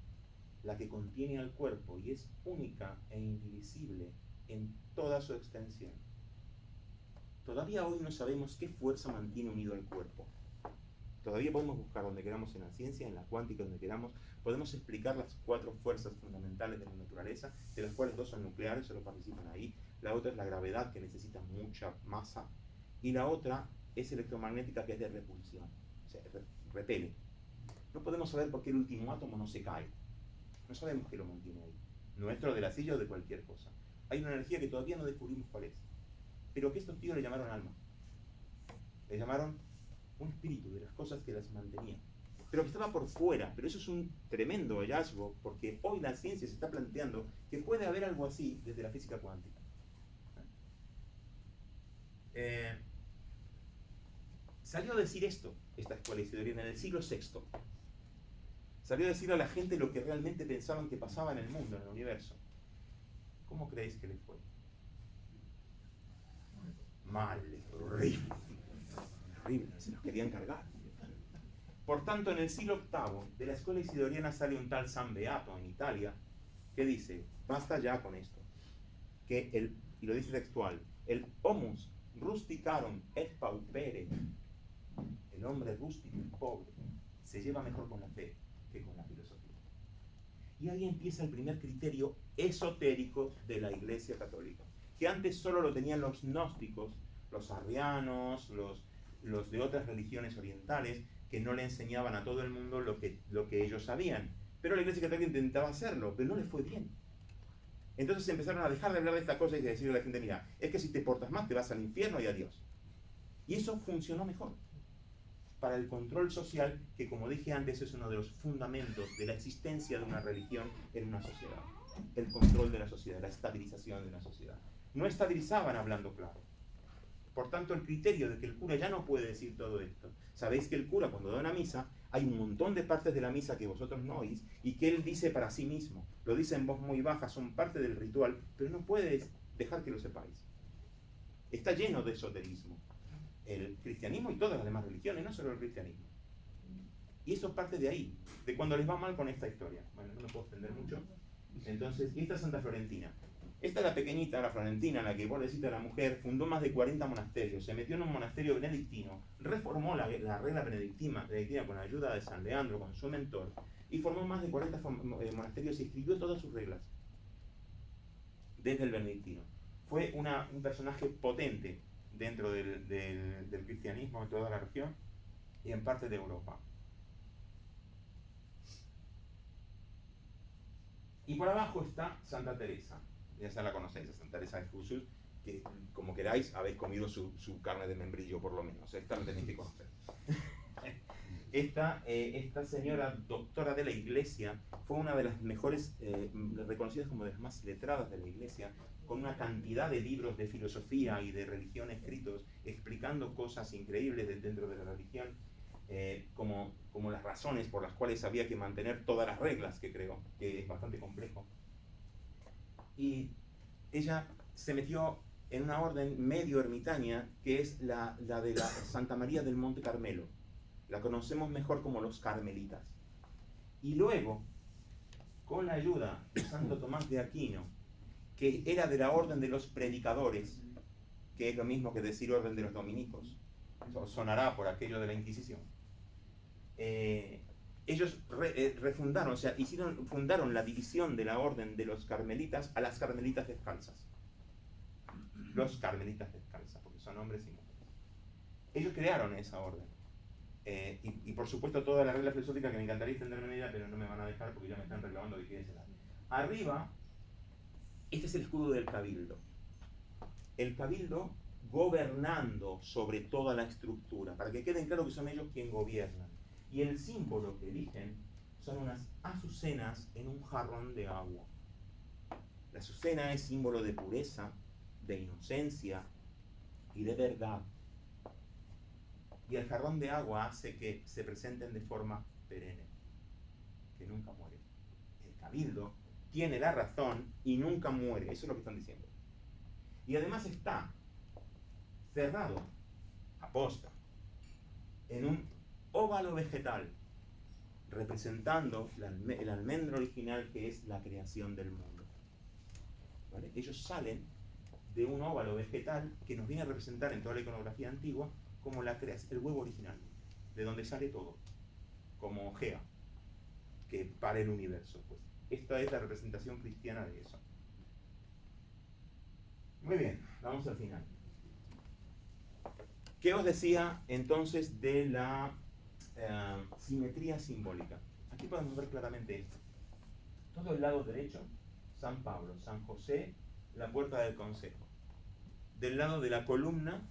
la que contiene al cuerpo, y es única e indivisible en toda su extensión. Todavía hoy no sabemos qué fuerza mantiene unido al cuerpo. Todavía podemos buscar donde queramos en la ciencia, en la cuántica, donde queramos. Podemos explicar las 4 fuerzas fundamentales de la naturaleza, de las cuales 2 son nucleares, solo participan ahí. La otra es la gravedad, que necesita mucha masa. Y la otra es electromagnética, que es de repulsión. O sea, repele. No podemos saber por qué el último átomo no se cae. No sabemos qué lo mantiene ahí. Nuestro, de la silla o de cualquier cosa. Hay una energía que todavía no descubrimos cuál es, pero que estos tíos le llamaron alma. Le llamaron un espíritu de las cosas que las mantenía, pero que estaba por fuera. Pero eso es un tremendo hallazgo, porque hoy la ciencia se está planteando que puede haber algo así desde la física cuántica. Salió a decir esto, esta escuela isidoriana, en el siglo VI. Salió a decir a la gente lo que realmente pensaban que pasaba en el mundo, en el universo. ¿Cómo creéis que les fue? Mal, horrible, horrible, se los querían cargar. Por tanto, en el siglo VIII, de la escuela isidoriana sale un tal San Beato en Italia, que dice, basta ya con esto, y lo dice textual, el homus rusticarum et paupere, el hombre rústico y pobre, se lleva mejor con la fe que con la filosofía. Y ahí empieza el primer criterio esotérico de la Iglesia Católica, que antes solo lo tenían los gnósticos, los arrianos, los de otras religiones orientales, que no le enseñaban a todo el mundo lo que ellos sabían. Pero la Iglesia Católica intentaba hacerlo, pero no le fue bien. Entonces empezaron a dejar de hablar de esta cosa y de decirle a la gente, mira, es que si te portas mal te vas al infierno y adiós. Y eso funcionó mejor para el control social, que como dije antes es uno de los fundamentos de la existencia de una religión en una sociedad. El control de la sociedad, la estabilización de la sociedad. No estabilizaban hablando claro. Por tanto, el criterio de que el cura ya no puede decir todo esto. Sabéis que el cura, cuando da una misa, hay un montón de partes de la misa que vosotros no oís y que él dice para sí mismo. Lo dice en voz muy baja, son parte del ritual, pero no puedes dejar que lo sepáis. Está lleno de esoterismo. El cristianismo y todas las demás religiones, no solo el cristianismo. Y eso parte de ahí, de cuando les va mal con esta historia. Bueno, no me puedo extender mucho. Entonces, y esta es Santa Florentina. Esta es la pequeñita, la Florentina, la que pobrecita la mujer, fundó más de 40 monasterios, se metió en un monasterio benedictino, reformó la regla benedictina con la ayuda de San Leandro, con su mentor, y formó más de 40 monasterios y escribió todas sus reglas, desde el benedictino. Fue un personaje potente dentro del cristianismo en toda la región y en parte de Europa. Y por abajo está Santa Teresa. Ya la conocéis, a Santa Teresa de Jesús, que como queráis habéis comido su carne de membrillo por lo menos. Esta lo tenéis que conocer. Esta señora, doctora de la Iglesia, fue una de las mejores, reconocidas como de las más letradas de la Iglesia, con una cantidad de libros de filosofía y de religión escritos, explicando cosas increíbles dentro de la religión, como las razones por las cuales había que mantener todas las reglas, que creo que es bastante complejo. Y ella se metió en una orden medio ermitaña, que es la de la Santa María del Monte Carmelo. La conocemos mejor como los carmelitas. Y luego, con la ayuda de Santo Tomás de Aquino, que era de la orden de los predicadores, que es lo mismo que decir orden de los dominicos, sonará por aquello de la Inquisición, ellos refundaron, o sea, fundaron la división de la orden de los carmelitas a las carmelitas descalzas. Los carmelitas descalzas, porque son hombres y mujeres. Ellos crearon esa orden. Y por supuesto toda la regla filosófica, que me encantaría extenderme en ella, pero no me van a dejar porque ya me están reclamando que quieren cenar. Arriba, este es el escudo del cabildo. El cabildo gobernando sobre toda la estructura, para que queden claro que son ellos quienes gobiernan. Y el símbolo que eligen son unas azucenas en un jarrón de agua. La azucena es símbolo de pureza, de inocencia y de verdad. Y el jarrón de agua hace que se presenten de forma perenne, que nunca muere. El cabildo tiene la razón y nunca muere, eso es lo que están diciendo. Y además está cerrado, aposta, en un óvalo vegetal, representando el almendro original, que es la creación del mundo. ¿Vale? Ellos salen de un óvalo vegetal que nos viene a representar en toda la iconografía antigua como el huevo original, de donde sale todo, como Gea, que para el universo. Pues esta es la representación cristiana de eso. Muy bien, vamos al final. ¿Qué os decía entonces de la simetría simbólica? Aquí podemos ver claramente esto. Todo el lado derecho, San Pablo, San José, la puerta del consejo. Del lado de la columna,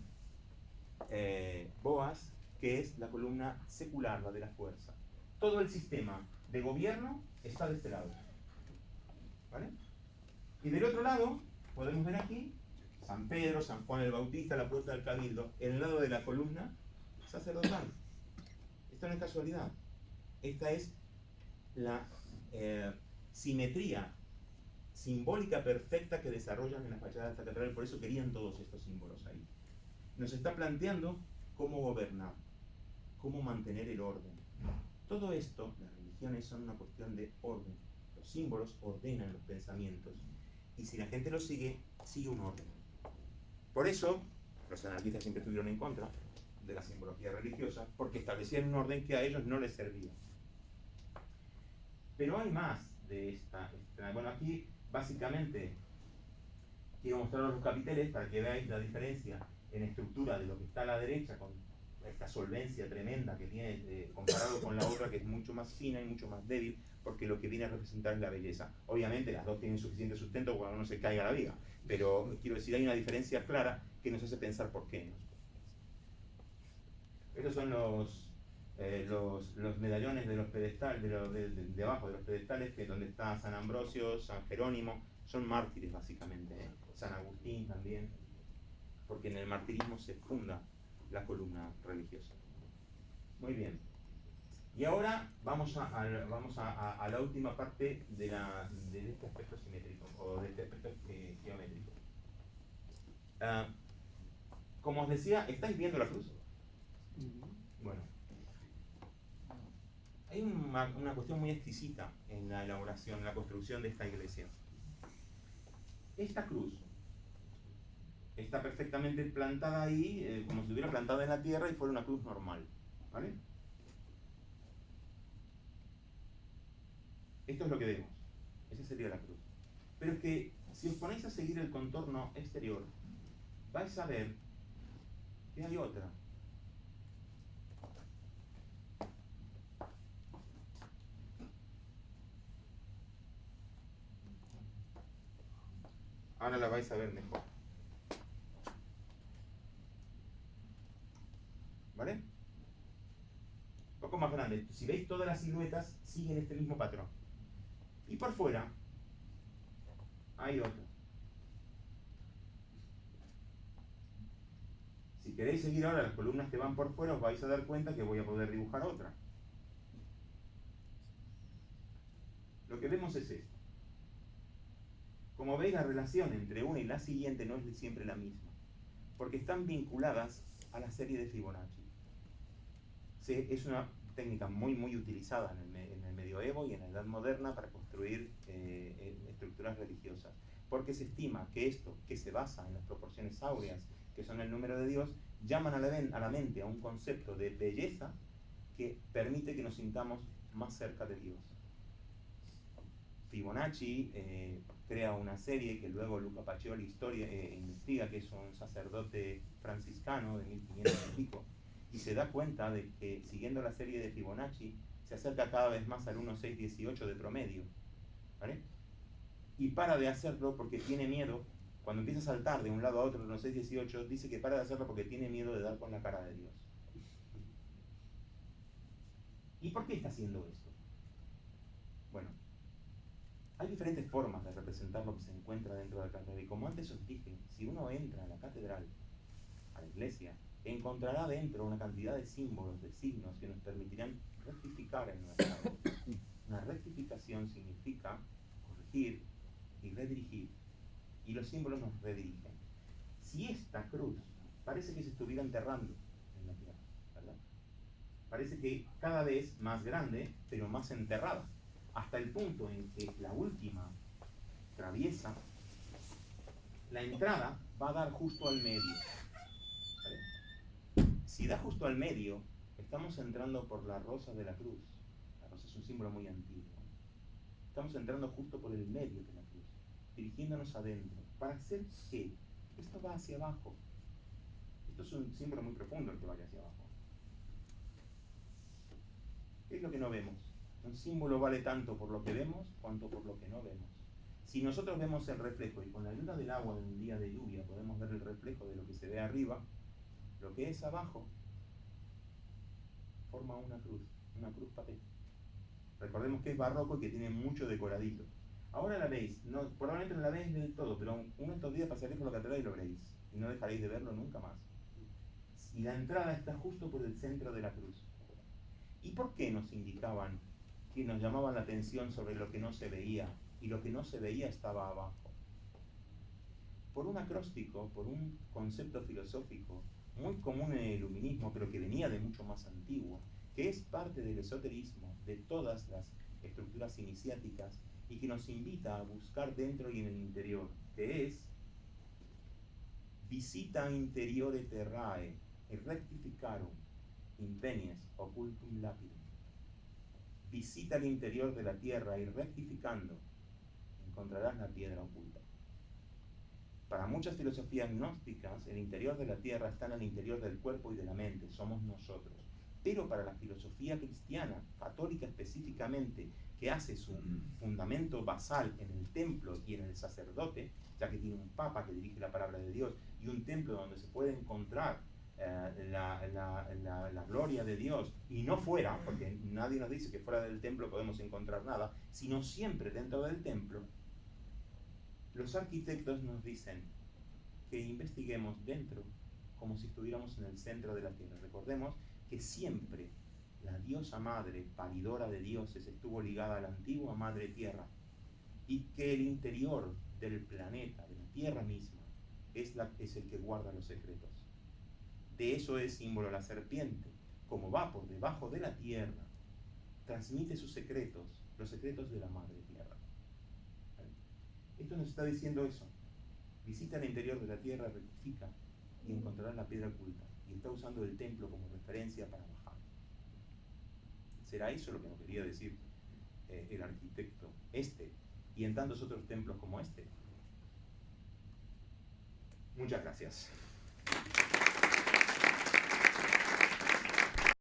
Boaz, que es la columna secular, la de la fuerza. Todo el sistema de gobierno está de este lado. ¿Vale? Y del otro lado, podemos ver aquí, San Pedro, San Juan el Bautista, la puerta del cabildo, en el lado de la columna sacerdotal. Esto no es casualidad. Esta es la simetría simbólica perfecta que desarrollan en la fachada de esta catedral. Por eso querían todos estos símbolos ahí. Nos está planteando cómo gobernar, cómo mantener el orden. Todo esto, las religiones son una cuestión de orden. Los símbolos ordenan los pensamientos. Y si la gente los sigue, sigue un orden. Por eso, los anarquistas siempre estuvieron en contra de la simbología religiosa, porque establecían un orden que a ellos no les servía. Pero hay más de esta. Bueno, aquí básicamente quiero mostraros los capiteles para que veáis la diferencia en estructura de lo que está a la derecha, con esta solvencia tremenda que tiene comparado con la otra, que es mucho más fina y mucho más débil, porque lo que viene a representar es la belleza. Obviamente las dos tienen suficiente sustento cuando no se caiga la viga, pero quiero decir, hay una diferencia clara que nos hace pensar por qué, ¿no? Estos son los medallones de los pedestales, de abajo de los pedestales, que donde está San Ambrosio, San Jerónimo, son mártires básicamente, ¿eh? San Agustín también, porque en el martirismo se funda la columna religiosa. Muy bien. Y ahora vamos a la última parte de este aspecto simétrico, o de este aspecto geométrico. Como os decía, ¿estáis viendo la cruz? Bueno, hay una cuestión muy exquisita en la elaboración, en la construcción de esta iglesia. Esta cruz está perfectamente plantada ahí, como si estuviera plantada en la tierra y fuera una cruz normal, ¿vale? Esto es lo que vemos. Esa sería la cruz. Pero es que si os ponéis a seguir el contorno exterior, vais a ver que hay otra. Ahora la vais a ver mejor. ¿Vale? Un poco más grande. Si veis, todas las siluetas siguen este mismo patrón. Y por fuera hay otro. Si queréis seguir ahora las columnas que van por fuera, os vais a dar cuenta que voy a poder dibujar otra. Lo que vemos es esto. Como veis, la relación entre una y la siguiente no es siempre la misma, porque están vinculadas a la serie de Fibonacci. Es una técnica muy utilizada en el medioevo y en la Edad Moderna para construir estructuras religiosas, porque se estima que esto, que se basa en las proporciones áureas, que son el número de Dios, llaman a la mente a un concepto de belleza que permite que nos sintamos más cerca de Dios. Fibonacci crea una serie que luego Luca Pacioli investiga, que es un sacerdote franciscano de 1500 y pico, y se da cuenta de que siguiendo la serie de Fibonacci se acerca cada vez más al 1,618 de promedio, ¿vale? Y para de hacerlo porque tiene miedo. Cuando empieza a saltar de un lado a otro, 1,618, dice que para de hacerlo porque tiene miedo de dar con la cara de Dios. ¿Y por qué está haciendo esto? Bueno, hay diferentes formas de representar lo que se encuentra dentro de la catedral. Y como antes os dije, si uno entra a la catedral, a la iglesia, encontrará dentro una cantidad de símbolos, de signos que nos permitirán rectificar en nuestra vida. Una rectificación significa corregir y redirigir. Y los símbolos nos redirigen. Si esta cruz parece que se estuviera enterrando en la tierra, ¿verdad? Parece que cada vez más grande, pero más enterrada, hasta el punto en que la última traviesa, la entrada va a dar justo al medio. ¿Vale? Si da justo al medio, estamos entrando por la rosa de la cruz. La rosa es un símbolo muy antiguo. Estamos entrando justo por el medio de la cruz, dirigiéndonos adentro. ¿Para hacer qué? Esto va hacia abajo. Esto es un símbolo muy profundo el que vaya hacia abajo. ¿Qué es lo que no vemos? Un símbolo vale tanto por lo que vemos cuanto por lo que no vemos. Si nosotros vemos el reflejo y con la ayuda del agua de un día de lluvia podemos ver el reflejo de lo que se ve arriba, lo que es abajo forma una cruz paté. Recordemos que es barroco y que tiene mucho decoradito. Ahora la veis, probablemente no la veis del todo, pero uno de estos días pasaréis por la catedral y lo veréis. Y no dejaréis de verlo nunca más. Y la entrada está justo por el centro de la cruz. ¿Y por qué nos indicaban que nos llamaban la atención sobre lo que no se veía? Y lo que no se veía estaba abajo. Por un acróstico, por un concepto filosófico muy común en el iluminismo, pero que venía de mucho más antiguo, que es parte del esoterismo de todas las estructuras iniciáticas y que nos invita a buscar dentro y en el interior, que es visita interiore terrae et rectificarum invenies occultum lapidum. Visita el interior de la tierra y rectificando encontrarás la piedra oculta. Para muchas filosofías gnósticas, el interior de la tierra está en el interior del cuerpo y de la mente, somos nosotros. Pero para la filosofía cristiana, católica específicamente, que hace su fundamento basal en el templo y en el sacerdote, ya que tiene un papa que dirige la palabra de Dios y un templo donde se puede encontrar la gloria de Dios, y no fuera, porque nadie nos dice que fuera del templo podemos encontrar nada, sino siempre dentro del templo. Los arquitectos nos dicen que investiguemos dentro como si estuviéramos en el centro de la tierra. Recordemos que siempre la diosa madre, paridora de dioses, estuvo ligada a la antigua madre tierra, y que el interior del planeta, de la tierra misma, es el que guarda los secretos. De eso es símbolo la serpiente. Como va por debajo de la tierra, transmite sus secretos, los secretos de la madre tierra. ¿Vale? Esto nos está diciendo eso. Visita el interior de la tierra, rectifica y encontrarás la piedra oculta. Y está usando el templo como referencia para bajar. ¿Será eso lo que nos quería decir el arquitecto y en tantos otros templos como este? Muchas gracias.